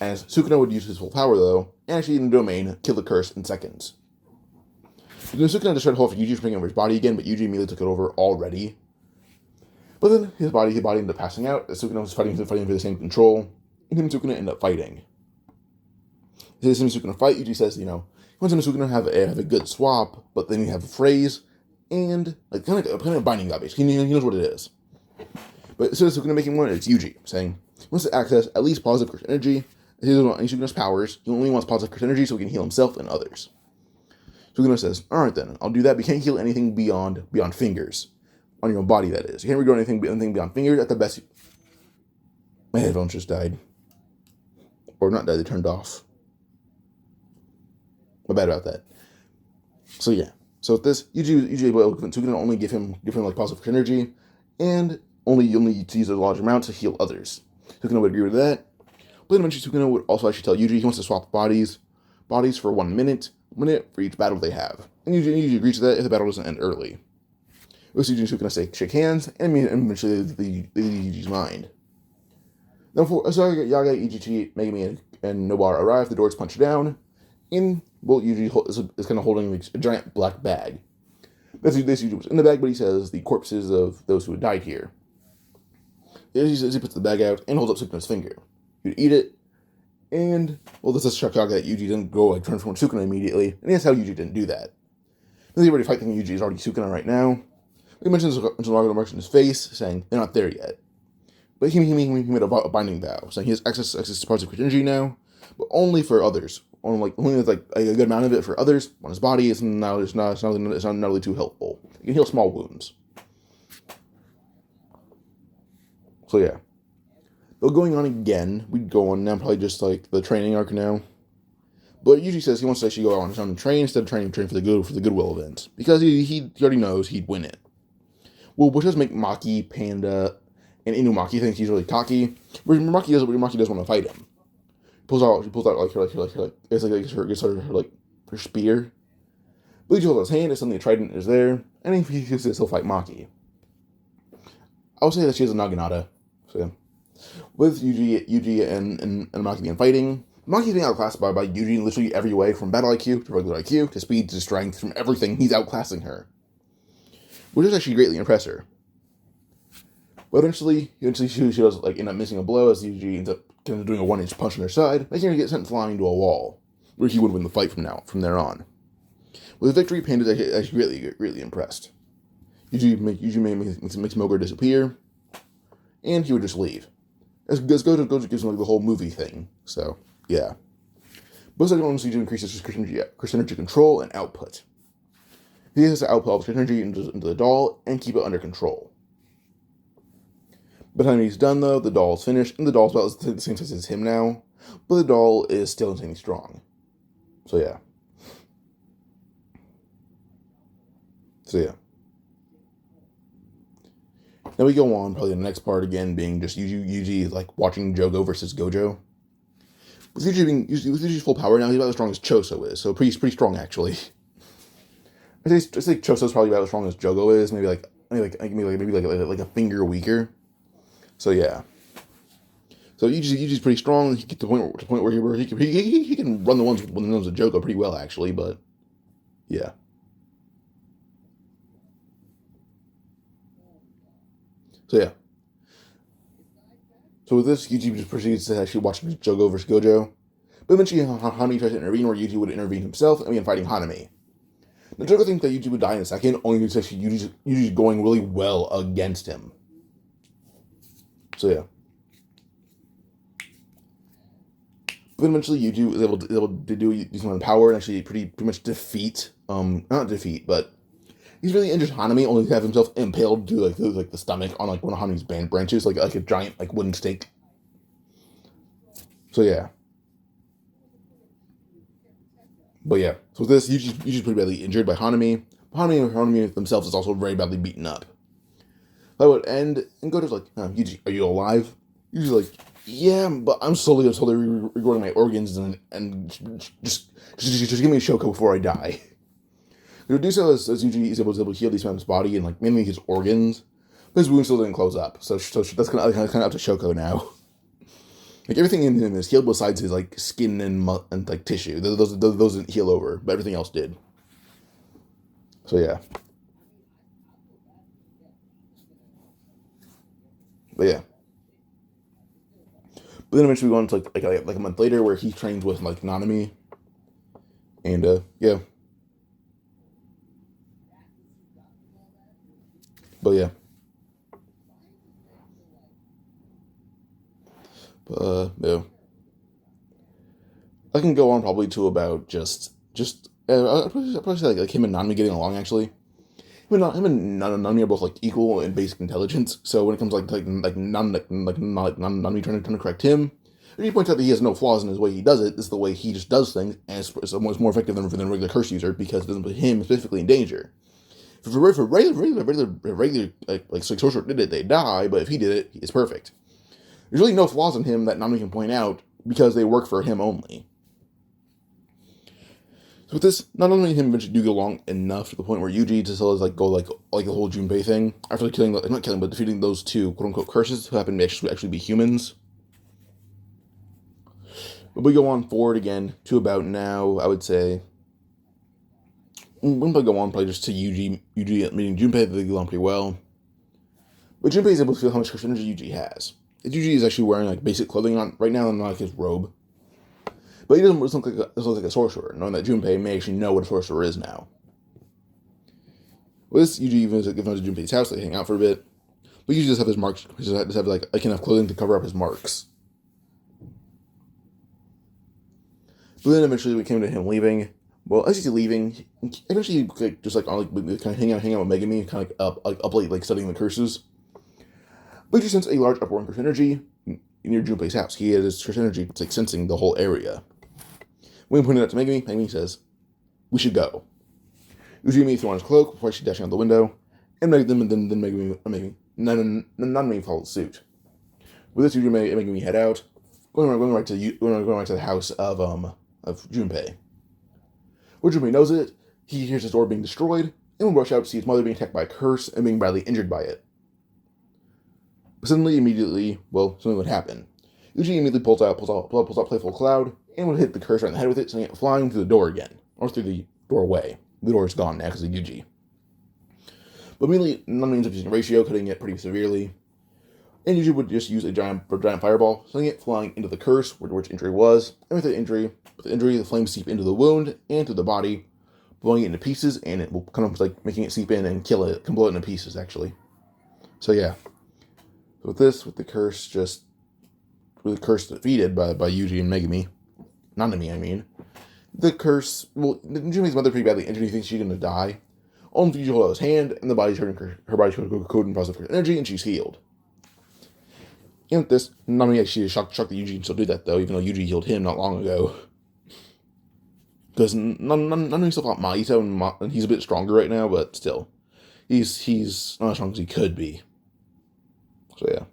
As Sukuna would use his full power, though, and actually in the domain, kill the curse in seconds. Then Sukuna just tried to hold for Yuji from taking over his body again, but Yuji immediately took it over already. But then his body ended up passing out, as Sukuna was fighting for the same control, and him and Sukuna end up fighting. As him and Sukuna fight, Yuji says, he wants him and Sukuna have a good swap, but then you have a phrase, and kind of a binding god, basically. He knows what it is. But instead of Sukuna making one, it's Yuji, saying he wants to access at least positive curse energy. He doesn't want any Sukuna's powers. He only wants positive curse energy so he can heal himself and others. Sukuna says, alright then, I'll do that, but you can't heal anything beyond fingers. On your own body, that is. You can't regrow anything beyond fingers. At the best, my headphones just died. Or not died, they turned off. My bad about that. So yeah. So with this, Yuji will Sukuna only give him positive energy, and only to use a large amount to heal others. Sukuna would agree with that. But then eventually Sukuna would also actually tell Yuji he wants to swap bodies for 1 minute for each battle they have. And Yuji agrees to that if the battle doesn't end early. Yuji and Sukuna shake hands, and eventually they leave Yuji's mind. Then before Yaga, Ichichi, Megumi, and Nobara arrive, the doors punch down, and Yuji is kind of holding a giant black bag. This Yuji was in the bag, but he says the corpses of those who had died here. As he puts the bag out and holds up Sukuna's finger. He would eat it, and, this is shock Yaga that Yuji didn't go transform Sukuna immediately, and that's how Yuji didn't do that. Then they already fight thinking Yuji is already Sukuna right now. He mentions Naruto marks in his face, saying they're not there yet. But he made a binding vow, saying he has access to parts of energy now, but only for others. Only with a good amount of it for others. On his body, it's not really too helpful. It can heal small wounds. So yeah. But going on again, we'd go on now, probably just the training arc now. But Yuji says he wants to actually go on his own and train instead of train for the Goodwill event, because he already knows he'd win it. Well, which does make Maki, Panda, and Inumaki think he's really cocky. Where Maki does want to fight him. She pulls out her spear. But Yuji holds his hand, and suddenly a trident is there, and he says he'll fight Maki. I would say that she has a Naginata. So yeah. With Yuji and Maki being fighting, Maki's being outclassed by Yuji in literally every way, from battle IQ to regular IQ to speed to strength, from everything. He's outclassing her, which is actually greatly impress her. But eventually she does end up missing a blow as Yuji ends up kind of doing a 1-inch punch on her side, making her get sent flying to a wall, where he would win the fight from there on. With the victory, Panda is actually greatly impressed. Yuji makes Mogura disappear, and he would just leave. As Gojo gives him the whole movie thing, so yeah. Both sides want to increase his curse energy control and output. He has to output all his energy into the doll and keep it under control. By the time he's done, though, the doll is finished, and the doll's about the same size as him now, but the doll is still insanely strong. So yeah. Now we go on, probably the next part again being just Yuji watching Jogo versus Gojo. With Yuji's full power now, he's about as strong as Choso is, so pretty strong actually. I say Choso's probably about as strong as Jogo is, maybe maybe like a finger weaker. So yeah. So Yuji's pretty strong. He gets to the point where he can run the ones with Joko pretty well actually, but yeah. So yeah. So with this, Yuji just proceeds to actually watch Jogo versus Gojo. But eventually, Hanami tries to intervene, where Yuji would intervene himself and begin fighting Hanami. Now, Jogo thinks that Yuji would die in a second, only because actually Yuji's going really well against him. So yeah. But eventually, Yuji is able to do some power and actually pretty much defeat, not defeat, but he's really injured Hanami, only to have himself impaled to like the stomach on like one of Hanami's band branches, like a giant like wooden stake. So yeah. But yeah, so with this, Yuji's pretty badly injured by Hanami. Hanami themselves is also very badly beaten up. That would end, and Gojo's like, Yuji, are you alive? Yuji's like, yeah, but I'm slowly regrowing my organs and just give me a Shoko before I die. To do so as Yuji is able to heal these man's body and like mainly his organs, but his wound still didn't close up. So that's kind of up to Shoko now. Like everything in him is healed besides his like skin and like tissue. Those didn't heal over, but everything else did. So yeah. But yeah. But then eventually we go on to like a month later where he trains with like Nanami. And yeah. But yeah. Yeah. I can go on probably to about just I'd probably say like him and Nanami getting along actually. Him and Nanami are both like equal in basic intelligence. So when it comes Nanami trying to correct him, and he points out that he has no flaws in his way he does it. This is the way he just does things, and it's more effective than a regular curse user because it doesn't put him specifically in danger. If a regular like sorcerer did it, they die. But if he did it, it's perfect. There's really no flaws in him that Nanami can point out because they work for him only. So with this, not only him eventually do get along enough to the point where Yuji just does like go like the whole Junpei thing after killing not killing but defeating those two quote unquote curses who happen to actually be humans. But we go on forward again to about now, I would say. We'll go on probably just to Yuji meeting Junpei. They get along pretty well. But Junpei is able to feel how much curse energy Yuji has. Yuji is actually wearing like basic clothing on right now, and not like his robe. But he doesn't look like a sorcerer, knowing that Junpei may actually know what a sorcerer is now. With this, Yuji even goes to Junpei's house, they hang out for a bit. But Yuji does have his marks, he does have like enough clothing to cover up his marks. But then eventually we came to him leaving. Well, as he's leaving, eventually just like on like kind of hang out with Megumi, kind of up late, like studying the curses. But he senses a large upward curse energy near Junpei's house. He has his curse energy, it's like sensing the whole area. When we pointed out to Megumi, Megumi says, "We should go." Yuji immediately throws on his cloak before she dashing out the window, and then Megumi Nanami follows suit. With this, Yuji and Megumi head out, going right to the house of Junpei. Where Junpei knows it, he hears his door being destroyed, and will rush out to see his mother being attacked by a curse and being badly injured by it. But suddenly, immediately, something would happen. Yuji immediately pulls out Playful Cloud, and would hit the curse right in the head with it, sending it flying through the door again, or through the doorway. The door is gone now because of Yuji. But immediately, Nanami ends up using Ratio, cutting it pretty severely. And Yuji would just use a giant fireball, sending it flying into the curse, which injury was. And with the injury, the flames seep into the wound and to the body, blowing it into pieces, and it will kind of like making it seep in and kill it, can blow it into pieces, actually. So yeah. So with the curse defeated by Yuji and Megumi. Nanami, I mean. The curse, Junpei's mother pretty badly injured, he thinks she's going to die. Only Yuji holds out his hand, and her body's turning code and positive energy, and she's healed. And with this, Nanami actually is shocked that Yuji can still do that, though, even though Yuji healed him not long ago. Because Nanami still fought Mahito, and he's a bit stronger right now, but still. He's not as strong as he could be. So, yeah.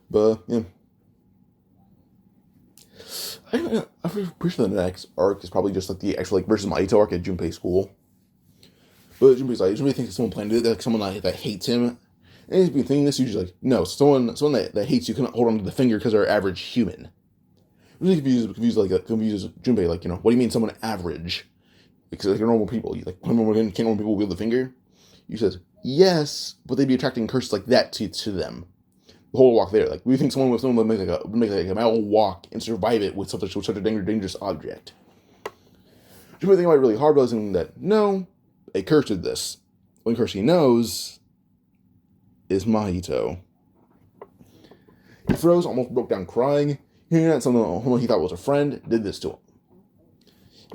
But, yeah. I'm pretty sure the next arc is probably just like the actual like versus Mahito arc at Junpei school. But Junpei thinks that someone planned it, like someone that hates him. And he's been thinking this. Yuji's like, no, someone that hates you cannot hold on to the finger because they're average human. Really confuses Junpei. Like, what do you mean someone average? Because like, you're normal people. You can't normal people wield the finger? You says yes, but they'd be attracting curses like that to them. The whole walk there. Like, we think someone would make like a mile walk and survive it with such a dangerous object. Junpei thinking about it really hard, realizing that no, a curse did this. The only curse he knows is Mahito. He froze, almost broke down crying, hearing that someone he thought was a friend did this to him.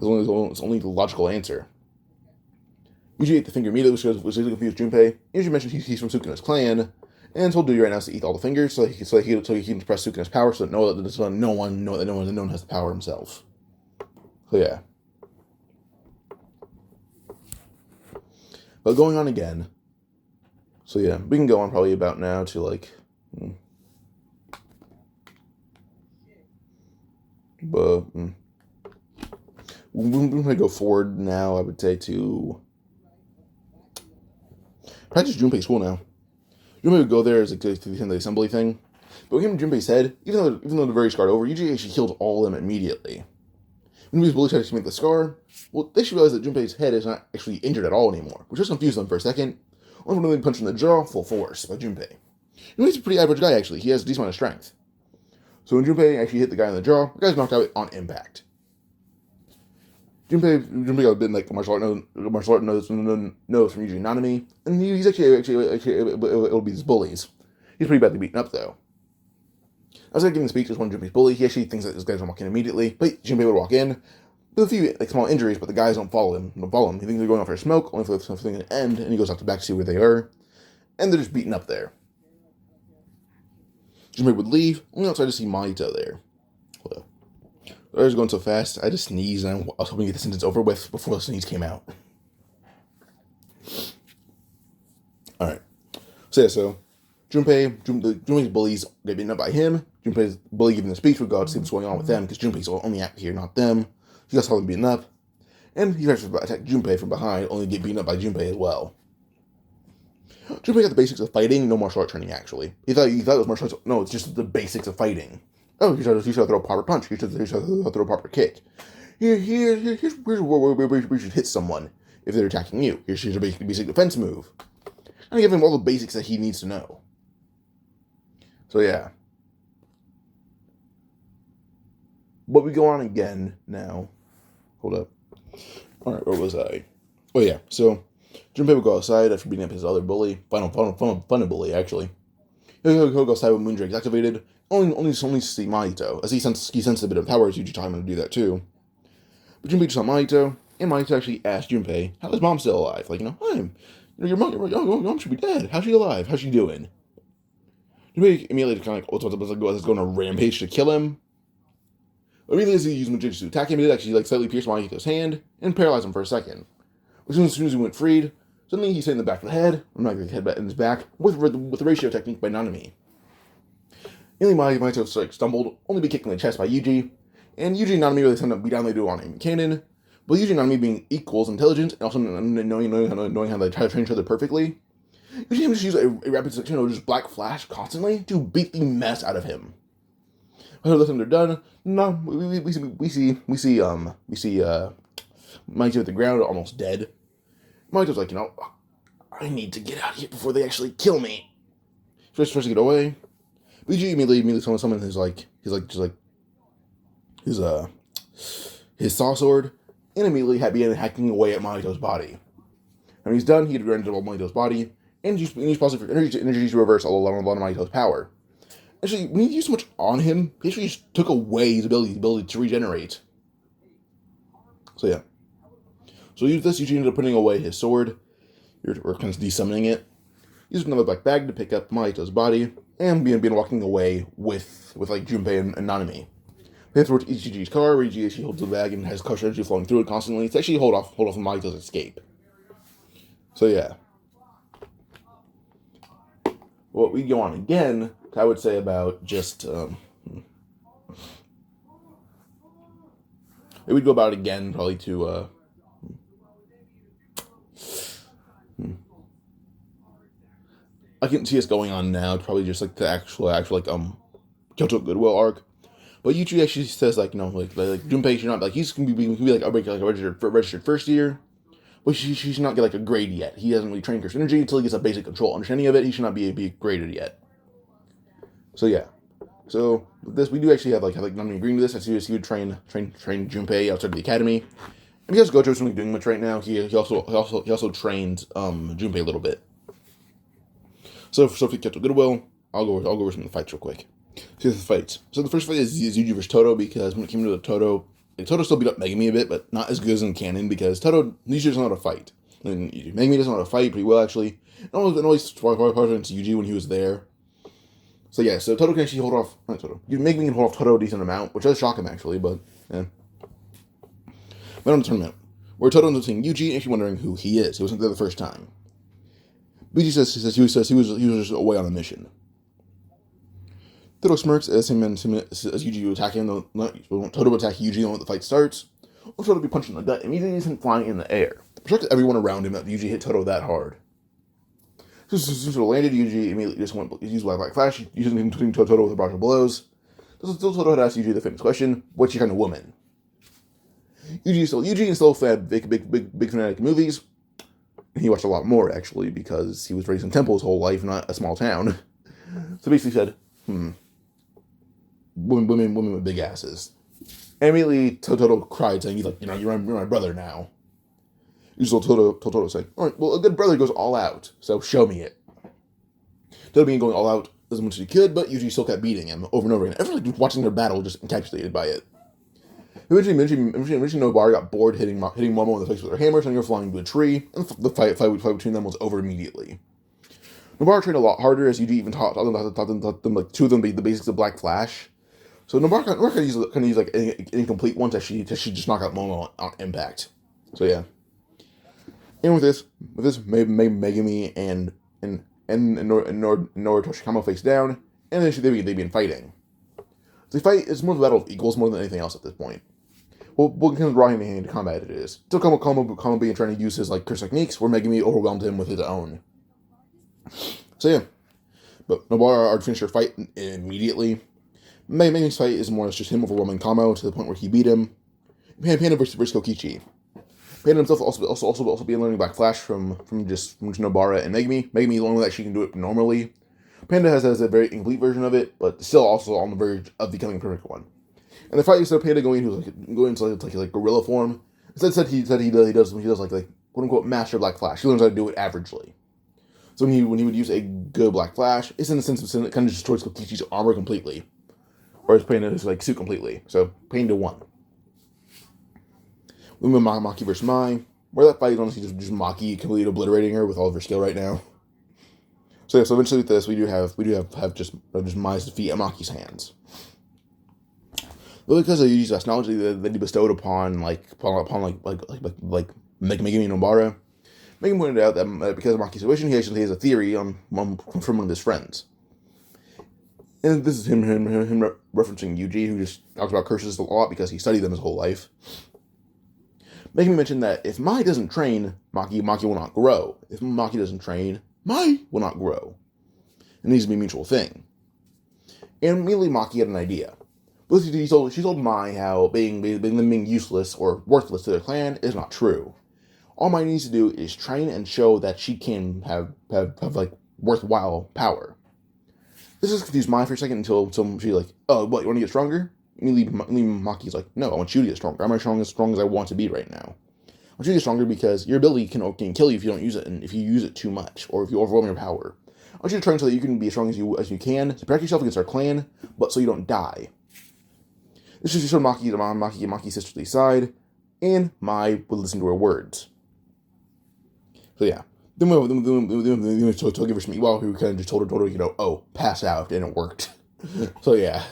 It's only the logical answer. Yuji ate the finger immediately, which confused Junpei. Yuji mentioned he's from Sukuna's clan, and told Yuji right now to eat all the fingers so he can suppress Sukuna's power, so that no one has the power himself. So yeah. But going on again. So yeah, we can go on probably about now to like. But we're going to go forward now, I would say, to practice Junpei school now. Junpei would go there as to the assembly thing. But when Junpei said, even though the very scarred over, Yuji actually killed all of them immediately. When Yuji's bully tried to make the scar, well, they should realize that Junpei's head is not actually injured at all anymore, which just confused them for a second. Only when they punched in the jaw, full force, by Junpei. Junpei's a pretty average guy, actually. He has a decent amount of strength. So when Junpei actually hit the guy in the jaw, the guy's knocked out on impact. Junpei got a bit like a martial art knows from Yuji and Hanami, and he's actually it'll be his bullies. He's pretty badly beaten up though. I was giving the speech as one of Junpei's bully. He actually thinks that this guy's gonna walk in immediately, but Junpei would walk in with a few small injuries, but the guys don't follow him. He thinks they're going out for a smoke, only for something to end, and he goes out the back to see where they are, and they're just beaten up there. Junpei would leave, only outside to see Mahito there. Hold up. I was going so fast, I just sneezed, and I was hoping to get the sentence over with before the sneeze came out. Alright. So Junpei's bullies get beaten up by him. Junpei's bully giving the speech would go out to see what's going on with them, because Junpei's only out here, not them. He got them beaten up. And he tries to attack Junpei from behind, only to get beaten up by Junpei as well. Junpei got the basics of fighting, no martial art training, actually. He thought it was martial arts. No, it's just the basics of fighting. Oh, here's how to throw a proper punch. Here's how to throw a proper kick. Here's where we should hit someone if they're attacking you. Here's a basic defense move. And I give him all the basics that he needs to know. So yeah. But we go on again now. Hold up. Alright, where was I? Oh yeah, so Junpei would go outside after beating up his other bully. Final bully, actually. He'll go outside with Moondrake's activated. Only to see Mahito, as he senses a bit of power as Yuji taught him to do that too. But Junpei just saw Mahito, and Mahito actually asked Junpei, "How is Mom still alive? Like, your mom should be dead. How's she alive? How's she doing?" Junpei immediately kind of goes on a rampage to kill him. But immediately as he used Mujitsu to attack him, he did actually slightly pierce Mahito's hand and paralyze him for a second. As soon as he went freed, suddenly he's hit in the back of the head, the head in his back, with the ratio technique by Hanami. Immediately Mahito stumbled, only be kicked in the chest by Yuji, and Yuji and Hanami really tend to beat down they do on him canon. But Yuji and Hanami being equals intelligent and also knowing how to try to train each other perfectly, Yuji just use a rapid just black flash constantly to beat the mess out of him. By the time they're done, we see Mahito at the ground, almost dead. Mahito's like, I need to get out of here before they actually kill me. First to get away. But Yuji immediately summons his saw sword, and immediately began hacking away at Mahito's body. When he's done, he had granted all Mahito's body, and used positive energy to reverse a lot of Mahito's power. Actually, when he used so much on him, he actually just took away his ability to regenerate. So yeah. So Yuji ended up putting away his sword, or kind of desummoning it. He used another black bag to pick up Mahito's body, and began walking away with Junpei and Hanami. They head towards Ichiji's car, where Ichiji actually holds the bag and has kosher energy flowing through it constantly. To actually hold off Mahito's escape. So yeah. What we go on again, I would say about just Maybe we'd go about it again, probably to, I can see us going on now. It's probably just like the actual Kyoto Goodwill arc. But Yuji actually says like Junpei should not like he's gonna be like a registered first year, but she should not get like a grade yet. He hasn't really trained Curse Energy until he gets a basic control understanding of it. He should not be graded yet. So yeah, so with this we do actually have Hanami agreeing to this. I see he would train Junpei outside of the academy, and because Gojo isn't really doing much right now, he also trained Junpei a little bit. So for Kyoto Goodwill, I'll go over some of the fights real quick. So the fights. So the first fight is Yuji versus Todo, because when it came to the Todo still beat up Megumi a bit, but not as good as in canon, because Todo usually doesn't know how to fight. And Megumi doesn't know how to fight pretty well, actually. And always harder into Yuji when he was there. So yeah, so Todo can actually hold off, not Todo, Megumi can hold off Todo a decent amount, which does shock him actually, but yeah. But on the tournament, where Todo ends up seeing Yuji, actually wondering who he is. He wasn't there the first time. Yuji says he was just away on a mission. Todo smirks as Yuji will attack him. Todo will attack Yuji when the fight starts. Or Todo will be punched in the gut. Immediately he's flying in the air. It shocked everyone around him that Yuji hit Todo that hard. So landed, Yuji immediately just used Black Flash, using Todo with a barrage of blows. Todo had asked Yuji the famous question, what's your kind of woman? Yuji is still a big fanatic of movies. He watched a lot more, actually, because he was raised in Temple his whole life, not a small town. So basically said, women with big asses. And immediately Todo cried, saying, you're my brother now. Usually Todo saying, alright, well, a good brother goes all out, so show me it. Todo being going all out as much as he could, but Yuji still kept beating him over and over again. Everyone watching their battle just encapsulated by it. Eventually Nobara got bored hitting Momo in the face with her hammer, sending her flying into a tree, and the fight between them was over immediately. Nobara trained a lot harder, as Yuji even taught them like two of them the basics of Black Flash. So Nobara can use like incomplete ones that she just knock out Momo on impact. So yeah. And with this Megumi and Noritoshi Kamo face down, and then they begin fighting. The fight is more of a battle of equals more than anything else at this point. We'll kind of draw him into combat it is. Still Kamo being trying to use his curse techniques, where Megumi overwhelmed him with his own. So yeah. But Nobara are to finish their fight immediately. Megumi's fight is more or less just him overwhelming Kamo to the point where he beat him. Panda versus Kokichi. Panda himself also began learning Black Flash from Nobara and Megumi. Megumi is the only one that she can do it normally. Panda has a very incomplete version of it, but still also on the verge of becoming a perfect one. And the fight is Panda going into gorilla form. Instead he does quote unquote master Black Flash. He learns how to do it averagely. So when he would use a good Black Flash, it's in the sense of it kind of destroys Kokichi's armor completely, whereas Panda is suit completely. So Panda won. We move Maki versus Mai, where that fight is honestly just Maki completely obliterating her with all of her skill right now. So yeah, so eventually with this we do have just Mai's defeat at Maki's hands. But because of Yuji's vast knowledge that he bestowed upon Megumi and Nobara, Megumi pointed out that because of Maki's situation, he actually has a theory from one of his friends. And this is him referencing Yuji, who just talks about curses a lot because he studied them his whole life. Megumi mentioned that if Mai doesn't train, Maki will not grow. If Maki doesn't train, Mai will not grow. It needs to be a mutual thing. And immediately Maki had an idea. But she told Mai how being useless or worthless to their clan is not true. All Mai needs to do is train and show that she can have worthwhile power. This just confused Mai for a second until she's like, oh, what, you want to get stronger? Immediately Maki's like, no, I want you to get stronger. I'm as strong as I want to be right now. I want you to get stronger because your ability can kill you if you don't use it, and if you use it too much, or if you overwhelm your power. I want you to train so that you can be as strong as you can, to protect yourself against our clan, but so you don't die. This just showed Maki's sisterly side, and Mai would listen to her words. So yeah. Then we took her some Iwa, who kind of just told her, pass out, and it worked. So yeah.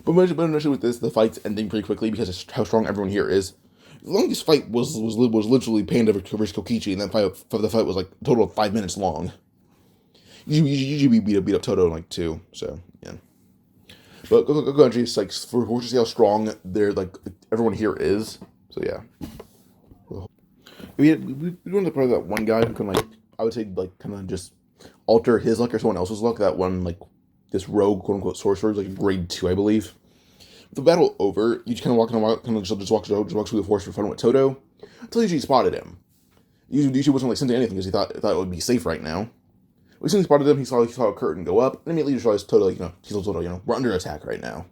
But initially with this, the fight's ending pretty quickly because of how strong everyone here is. The longest fight was literally Panda versus Kokichi, and the fight was a total of 5 minutes long. Usually beat up Todo in 2, so yeah. But Gojo is like for to see how strong they're like everyone here is. So yeah. We want to probably that one guy who can like I would say like kind of just alter his luck or someone else's luck. That one like this rogue quote unquote sorcerer, like grade 2, I believe. With the battle over, you just kind of just walks through the forest for fun with Toto until Yuji spotted him. Yuji wasn't like sensing anything because he thought it would be safe right now. When he spotted him, he saw a curtain go up, and immediately just realized Toto, he told Toto, we're under attack right now.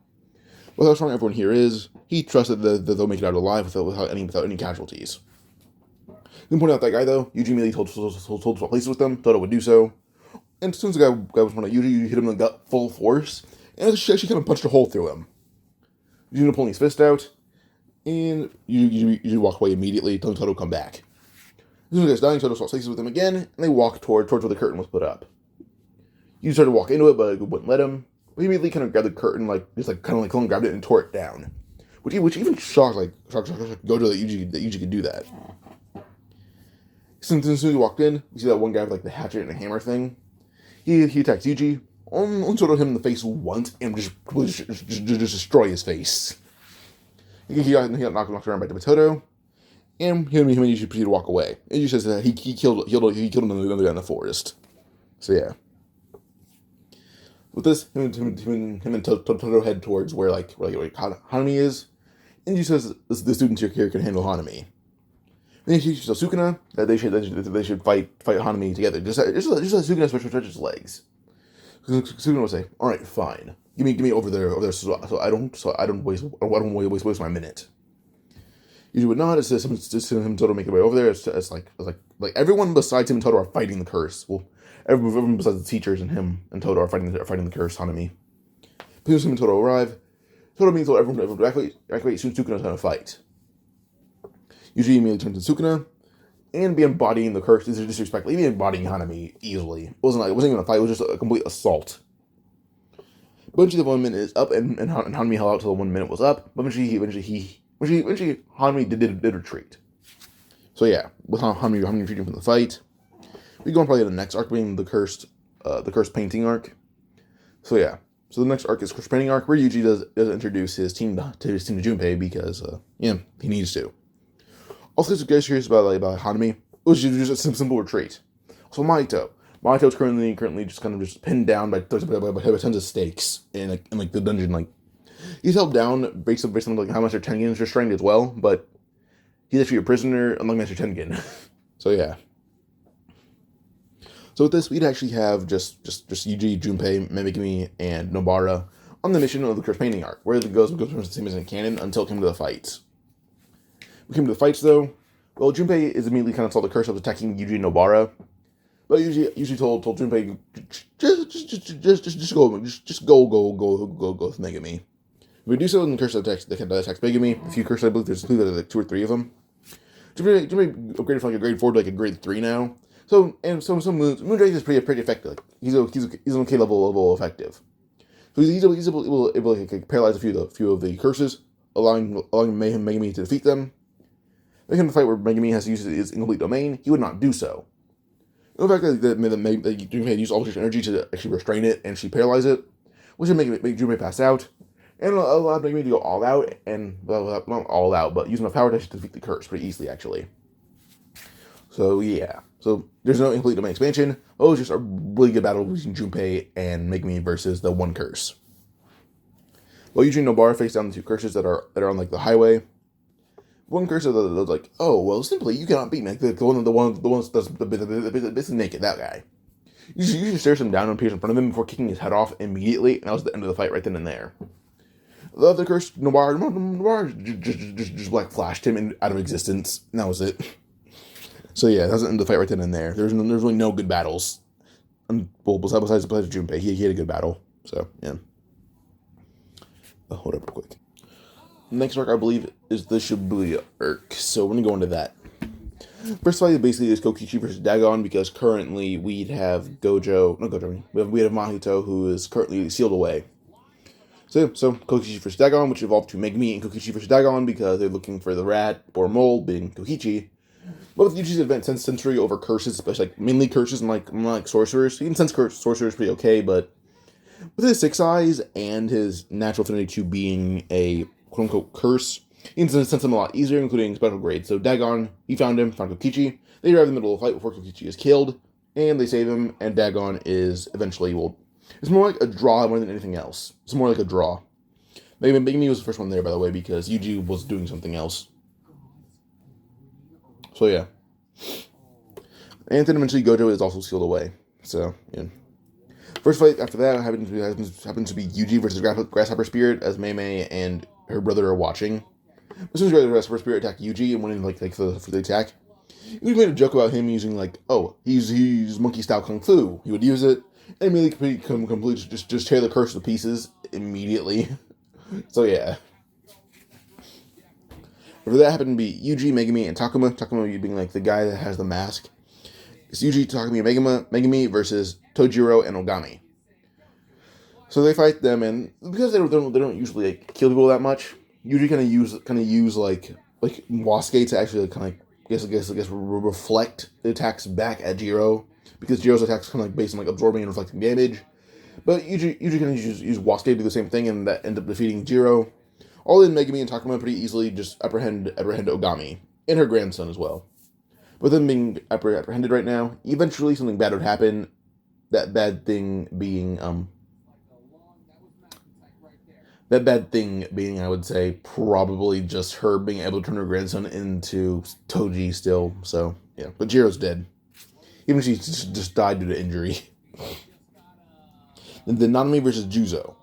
With how strong everyone here is, he trusted that they'll make it out alive without any casualties. Didn't point out that guy though. Yuji immediately told to swap places with them. Toto would do so. And as soon as the guy was pointing at Yuji hit him in the gut full force, and she actually kind of punched a hole through him. Yuji pulling his fist out, and Yuji walked away immediately, telling Toto to come back. As soon as the guy's dying, Toto swapped places with him again, and they walked towards where the curtain was put up. Yuji started to walk into it, but it wouldn't let him. But he immediately kind of grabbed the curtain, grabbed it and tore it down. Which even shocked Gojo that Yuji could do that. As soon as he walked in, you see that one guy with like the hatchet and a hammer thing. He attacks Yuji, only Toto hit him in the face once, and just destroy his face. He got knocked around by Toto, and him and Yuji proceeded to walk away. And Yuji says that he killed another guy in the forest. So yeah. With this, him and Toto head towards where Hanami is, and Yuji says the students here can handle Hanami. And he teaches Sukuna that they should fight Hanami together. Just let Sukuna stretch his legs. Sukuna will say, "All right, fine. Give me over there, so I don't waste my minute." Yuji would not. It's just him and Toto make their way over there. It's like everyone besides him and Toto are fighting the curse. Well, everyone besides the teachers and him and Toto are fighting the curse. Hanami. As soon as him and Toto arrive, Toto means everyone to evacuate. Soon Sukuna's gonna fight. Yuji immediately turns to Sukuna and be embodying the curse. This is disrespectful. Even embodying Hanami easily. It wasn't even a fight. It was just a complete assault. Eventually, the 1 minute is up, and Hanami held out till the 1 minute was up. But eventually, Hanami did retreat. So yeah, with Hanami retreating from the fight, we go on probably to the next arc, being the cursed painting arc. So yeah, so the next arc is cursed painting arc, where Yuji does introduce his team to Junpei because he needs to. Also, if you guys curious about Hanami, it was just a simple retreat. So Mahito's currently just kind of just pinned down by tons of stakes in the dungeon. He's held down based on how Master Tengen is restrained as well, but he's actually a prisoner unlike Master Tengen. So yeah. So with this, we'd actually have just Yuji, Junpei, Megumi, and Nobara on the mission of the cursed painting arc, where it goes the same as in canon until it came to the fights. We came to the fights though. Well, Junpei is immediately kind of saw the curse of attacking Yuji and Nobara, but Yuji told Junpei just go with Megumi. If we do so, then the curse attacks Megumi. A few curses, I believe there's 2 or 3 of them. Junpei upgraded from a grade 4 to a grade 3 now. So Moondrake is pretty effective. He's an okay level effective. So he's able to paralyze a few of the curses, allowing Megumi to defeat them. Making the fight where Megumi has to use his incomplete domain, he would not do so. The fact that Junpei had used all his energy to actually restrain it and she paralyzed it, which would make Junpei pass out, and allowed Megumi to go all out, and not all out, but use enough power to defeat the curse pretty easily, actually. So yeah, so there's no incomplete domain expansion. It was just a really good battle between Junpei and Megumi versus the one curse. Well, Yuji and Nobara face down the 2 curses that are on the highway. One cursor that's like, oh, well, simply, you cannot beat me. The one that's basically naked, that guy. You just stares him down and appears in front of him before kicking his head off immediately, and that was the end of the fight right then and there. The other curse, Nobara just flashed him out of existence, and that was it. So yeah, that was the end of the fight right then and there. There's really no good battles. Well, besides Junpei, he had a good battle. So, yeah. Hold up real quick. Next arc, I believe, is the Shibuya arc, so we're going to go into that. First fight basically is Kokichi versus Dagon, because currently we'd have we have Mahito, who is currently sealed away. So Kokichi versus Dagon, which evolved to Megumi and Kokichi versus Dagon, because they're looking for the rat or mole, being Kokichi. But with Yuji's advanced sensory over curses, especially mainly curses and like sorcerers, you can sense sorcerers pretty okay, but With his 6 eyes and his natural affinity to being a quote-unquote curse, he can sense them a lot easier, including special grades. So Dagon, he found Kokichi. They arrive in the middle of the fight before Kokichi is killed, and they save him, and Dagon is eventually, well, it's more like a draw more than anything else. It's more like a draw. Megumi was the first one there, by the way, because Yuji was doing something else. So yeah. And then eventually Gojo is also sealed away. So, yeah. First fight after that happens to be Yuji versus Grasshopper Spirit, as Mei and her brother are watching. As soon as Grasshopper Spirit attacked Yuji and went in for the attack, Yuji made a joke about him using he's monkey style kung fu. He would use it and immediately completely just tear the curse to pieces immediately. So yeah. After that happened to be Yuji, Megumi, and Takuma. Takuma being the guy that has the mask. It's Yuji, Takumi, and Megumi versus Tojiro and Ogami. So they fight them, and because they don't usually kill people that much, Yuji kind of use Wasuke to actually I guess reflect the attacks back at Jiro, because Jiro's attacks based on absorbing and reflecting damage. But Yuji kind of use Wasuke to do the same thing, and that end up defeating Jiro. All in, Megumi and Takuma pretty easily just apprehend Ogami and her grandson as well. With them being apprehended right now, eventually something bad would happen. That bad thing being, I would say, probably just her being able to turn her grandson into Toji still. So, yeah. But Jiro's dead. Even if she just died due to injury. Then the Hanami versus Juzo.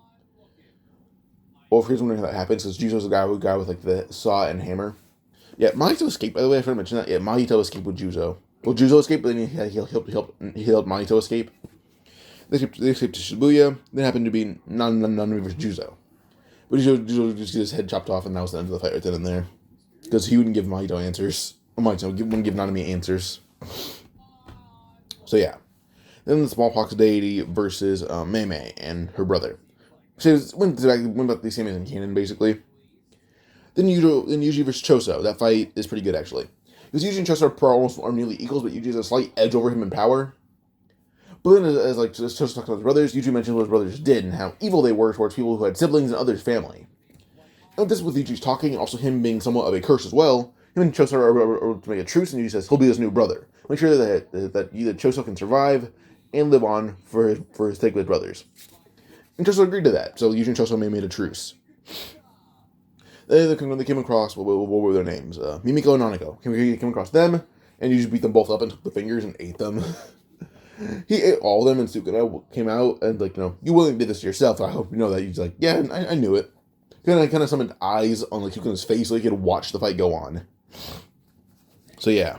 Well, if you're wondering how that happens, because Juzo's the guy with the saw and hammer. Yeah, Mahito escaped, by the way, I forgot to mention that. Yeah, Mahito escaped with Juzo. Well, Juzo escaped, but then he helped Mahito escape. They escaped to Shibuya. Then happened to be Hanami versus Juzo. But Juzo just get his head chopped off, and that was the end of the fight right then and there. Because he wouldn't give Mahito answers. Wouldn't give Hanami answers. So yeah. Then the Smallpox Deity versus Mei and her brother. So went about the same as in canon, basically. Then Yuji versus Choso. That fight is pretty good, actually. Because Yuji and Choso are nearly equals, but Yuji has a slight edge over him in power. But then, as Choso talked about his brothers, Yuji mentioned what his brothers did and how evil they were towards people who had siblings and others' family. And this with Yuji's talking, and also him being somewhat of a curse as well, him and Choso are able to make a truce, and Yuji says he'll be his new brother. Make sure that Choso can survive and live on for his sake with his brothers. And Choso agreed to that, so Yuji and Choso made a truce. They came across, what were their names? Mimiko and Nanako. Came across them, and Yuji beat them both up and took the fingers and ate them. He ate all of them, and Sukuna came out and you willingly did this to yourself. I hope you know that. He's yeah, I knew it. Kind of summoned eyes on Sukuna's face so he could watch the fight go on. So yeah.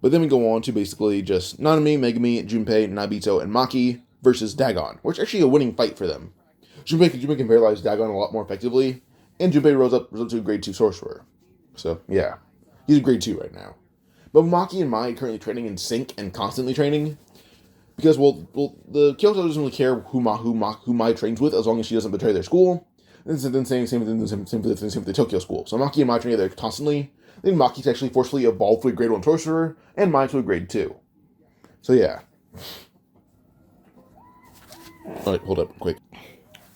But then we go on to basically just Nanami, Megumi, Junpei, Nobita, and Maki versus Dagon, which is actually a winning fight for them. Junpei can paralyze Dagon a lot more effectively, and Junpei rose up to a grade 2 sorcerer. So yeah, he's a grade 2 right now. But Maki and Mai are currently training in sync and constantly training. Because, the Kyoto doesn't really care who Mai trains with as long as she doesn't betray their school. And then same with the Tokyo school. So Maki and Mai train together constantly. Then Maki's actually forcefully evolved to a grade 1 sorcerer, and Mai to a grade 2. So yeah. Alright, hold up, quick.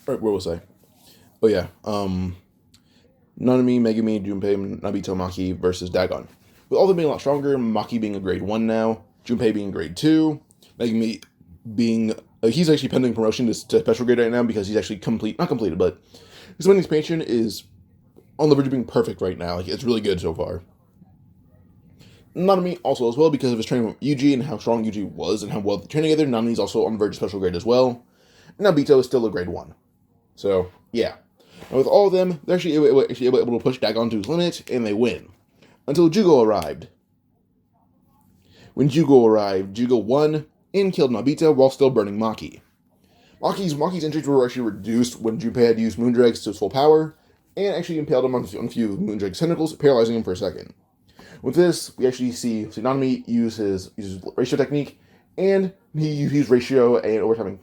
Alright, where was I? Oh yeah, Nanami, Megumi, Junpei, Nobita, Maki versus Dagon. With all of them being a lot stronger, Maki being a grade 1 now, Junpei being grade 2, Megumi being... he's actually pending promotion to special grade right now because he's actually not completed, but his winning expansion is on the verge of being perfect right now. It's really good so far. Nanami also as well because of his training with Yuji and how strong Yuji was and how well they train together. Nanami's also on the verge of special grade as well. And Nobita is still a grade 1. So, yeah. And with all of them, they're actually able to push Dagon to his limit, and they win. Until Jugo arrived. When Jugo arrived, Jugo won and killed Nobita while still burning Maki. Maki's injuries were actually reduced when Junpei had used Moondrakes to his full power, and actually impaled him on a few Moondrake's tentacles, paralyzing him for a second. With this, we actually see Nanami use his ratio technique, and he used ratio and overtime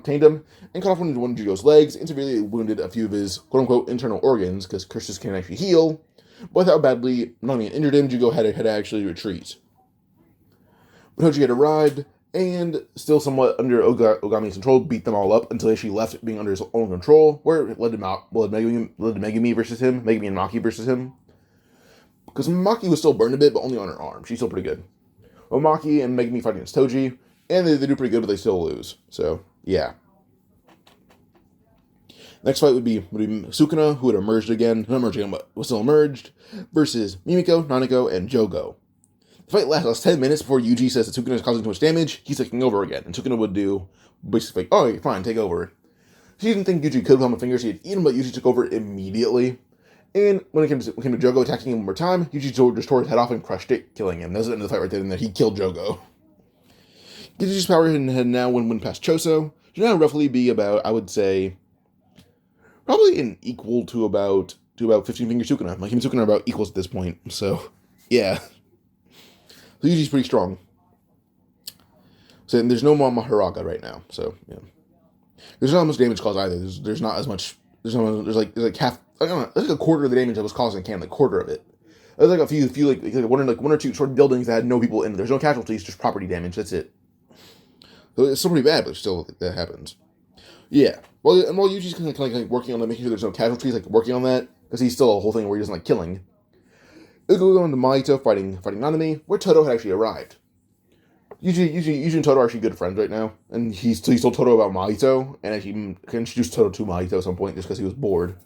tamed him, and cut off one of Jugo's legs, and severely wounded a few of his quote-unquote internal organs, because curses can actually heal. But with how badly Nanami injured him, Jugo had to actually retreat. When Hoji had arrived, and still somewhat under Ogami's control, beat them all up until she left being under his own control, where it led to Megumi versus him, Megumi and Maki versus him. Because Maki was still burned a bit, but only on her arm. She's still pretty good. Well, Maki and Megumi fight against Toji, and they do pretty good, but they still lose. So, yeah. Next fight would be Sukuna, who had emerged again, not emerged again, but was still emerged, versus Mimiko, Nanako, and Jogo. The fight lasts 10 minutes before Yuji says that Sukuna is causing too much damage. He's taking over again, and Sukuna would do basically, oh, fine, take over. She didn't think Yuji could on the fingers. He had eaten, but Yuji took over immediately. And when it came to Jogo attacking him one more time, Yuji just tore his head off and crushed it, killing him. That was the end of the fight right there, and then he killed Jogo. Yuji's power had now went past Choso. Should now roughly be about, I would say, probably an equal to about 15 finger Sukuna. Like him and Sukuna are about equals at this point. So, yeah. So Yuji's pretty strong. So there's no more Maharaga right now. So, yeah. There's not much damage caused either. There's not as much. There's like half. I don't know. There's like a quarter of the damage that was caused in Can, like quarter of it. There's like a few like one or two short buildings that had no people in. There's no casualties, just property damage. That's it. So it's still pretty bad, but still that happens. Yeah. While Yuji's kind of like working on making sure there's no casualties, like working on that because he's still a whole thing where he doesn't like killing. It'll go on to Mahito fighting Hanami, where Todo had actually arrived. Yuji and Todo are actually good friends right now, and he told Todo about Mahito, and actually introduced Todo to Mahito at some point just because he was bored.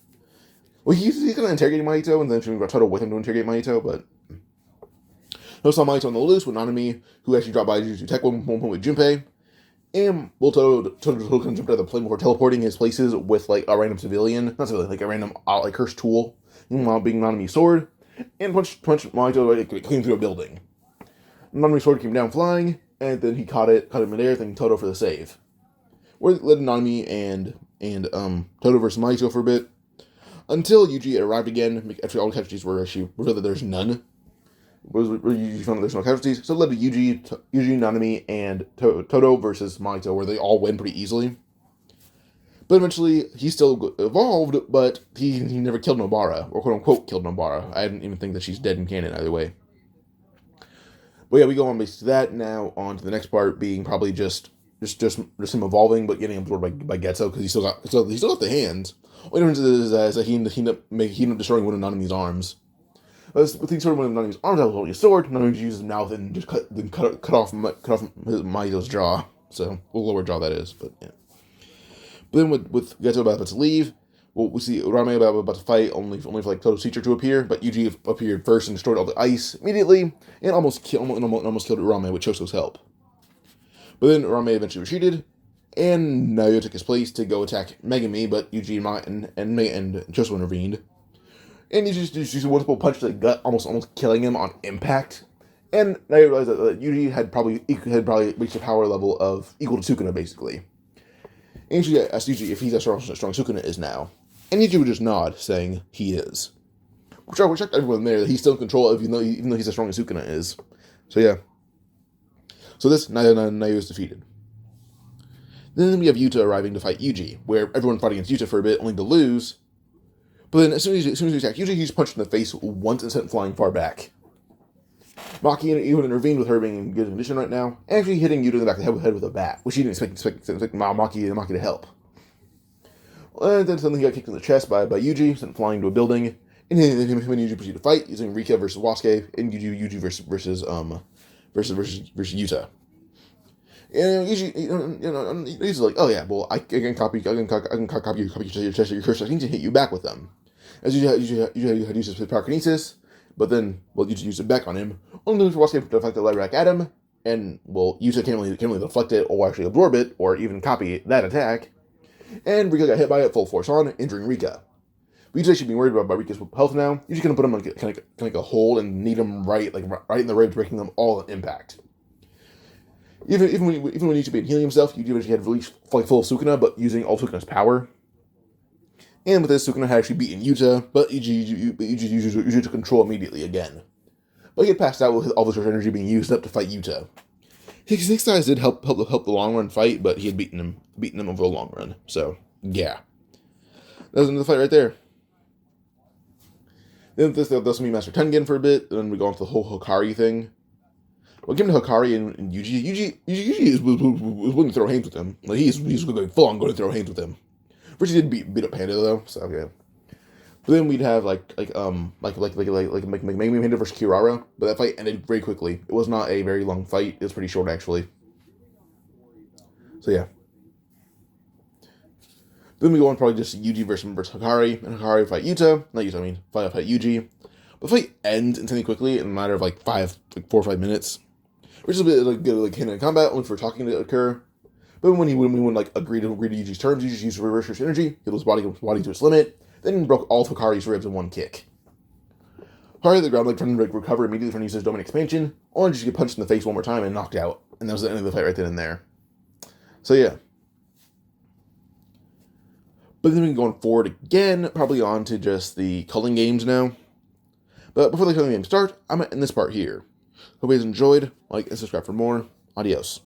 Well, he's going to interrogate Mahito, and then she got Todo with him to interrogate Mahito, but no saw Mahito on the loose with Hanami, who actually dropped by Jujutsu Tech one point with Junpei, and Todo kind of jumped out of the plane before teleporting his places with like a random civilian, not civilian, like a random like cursed tool, while being Hanami's sword, and punched Mahito clean through a building. Hanami's sword came down flying, and then he caught it midair, thanking Todo for the save. Where it led Hanami and Todo versus Mahito for a bit, until Yuji arrived again, after all the casualties were actually revealed that there's none. Yuji found that there's no casualties, so it led to Yuji, Hanami, and Todo versus Mahito, where they all win pretty easily. But eventually, he still evolved, but he never killed Nobara, or quote-unquote killed Nobara. I didn't even think that she's dead in canon either way. But yeah, we go on based that now on to the next part being probably just him evolving, but getting absorbed by Getzo because he still got the hands. What difference is that he ended up destroying one of Nanami's arms. With he destroyed one of Nanami's arms, I was holding a sword. Nanami used his mouth and just cut off Mahito's jaw. So a lower jaw that is, but yeah. But then with Getzo about to leave, we see Rame about to fight only for like Todo's teacher to appear, but Yuji appeared first and destroyed all the ice immediately, and almost killed Rame with Choso's help. But then Rame eventually retreated, and Naoya took his place to go attack Megumi, but Yuji and Choso intervened. And Yuji just used a multiple punch to the gut, almost killing him on impact. And Naoya realized that Yuji had probably reached a power level of equal to Sukuna, basically. And she asked Yuji if he's as strong Sukuna is now. And Yuji would just nod, saying he is. Which shocked everyone there that he's still in control, even though he's as strong as Sukuna is. So yeah. So this, Naoya is defeated. Then we have Yuta arriving to fight Yuji, where everyone fought against Yuta for a bit, only to lose. But then as soon as he attacked Yuji, he's punched in the face once and sent flying far back. Maki even intervened with her being in good condition right now, actually hitting Yuta in the back of the head with a bat, which he didn't expect Maki to help. And then suddenly he got kicked in the chest by Yuji, sent flying to a building, and him and Yuji proceeded to fight using Rika versus Wasuke, and Yuji versus Yuta. And Yuji's like, oh yeah, well I can copy your curse techniques and hit you back with them. As Yuji had used his pyrokinesis, but then Yuji used it back on him, only for Wasuke to deflect the light back at him, and Yuta can't really deflect it or actually absorb it or even copy that attack. And Rika got hit by it full force on, injuring Rika. But Yuji should be worried about Rika's health now. Yuji's gonna put him on kind of like a hold and knead him right in the ribs, breaking them all at impact. Even when Yuji been healing himself, Yuji eventually had released full of Sukuna, but using all Sukuna's power. And with this, Sukuna had actually beaten Yuta, but Yuji took control immediately again. But he had passed out with all this energy being used up to fight Yuta. His guys did help the long run fight, but he had beaten him over the long run. So yeah, that was the fight right there. Then they'll meet Master Tengen for a bit, and then we go on to the whole Hikari thing. Well, given to Hikari and Yuji was willing to throw hands with him. Like he's going full on going to throw hands with him. First he did beat up Panda though, so yeah. But then we'd have like Megumi Panda versus Kirara, but that fight ended very quickly. It was not a very long fight. It was pretty short actually. So yeah. Then we go on probably just Yuji versus Hikari, and Hikari fight Yuta. Not Yuta, I mean fight Yuji. But the fight ends insanely quickly in a matter of 4 or 5 minutes. Which is a bit good hand in combat, only for talking to occur. But when we would agree to Yuji's terms, Yuji used reverse search energy, healed his body to its limit, then broke all of Hikari's ribs in one kick. Hikari at the ground trying to recover immediately from using his domain expansion, only just to get punched in the face one more time and knocked out. And that was the end of the fight right then and there. So yeah. But then we can go on forward again, probably on to just the culling games now. But before the culling games start, I'm going to end this part here. Hope you guys enjoyed. Like and subscribe for more. Adios.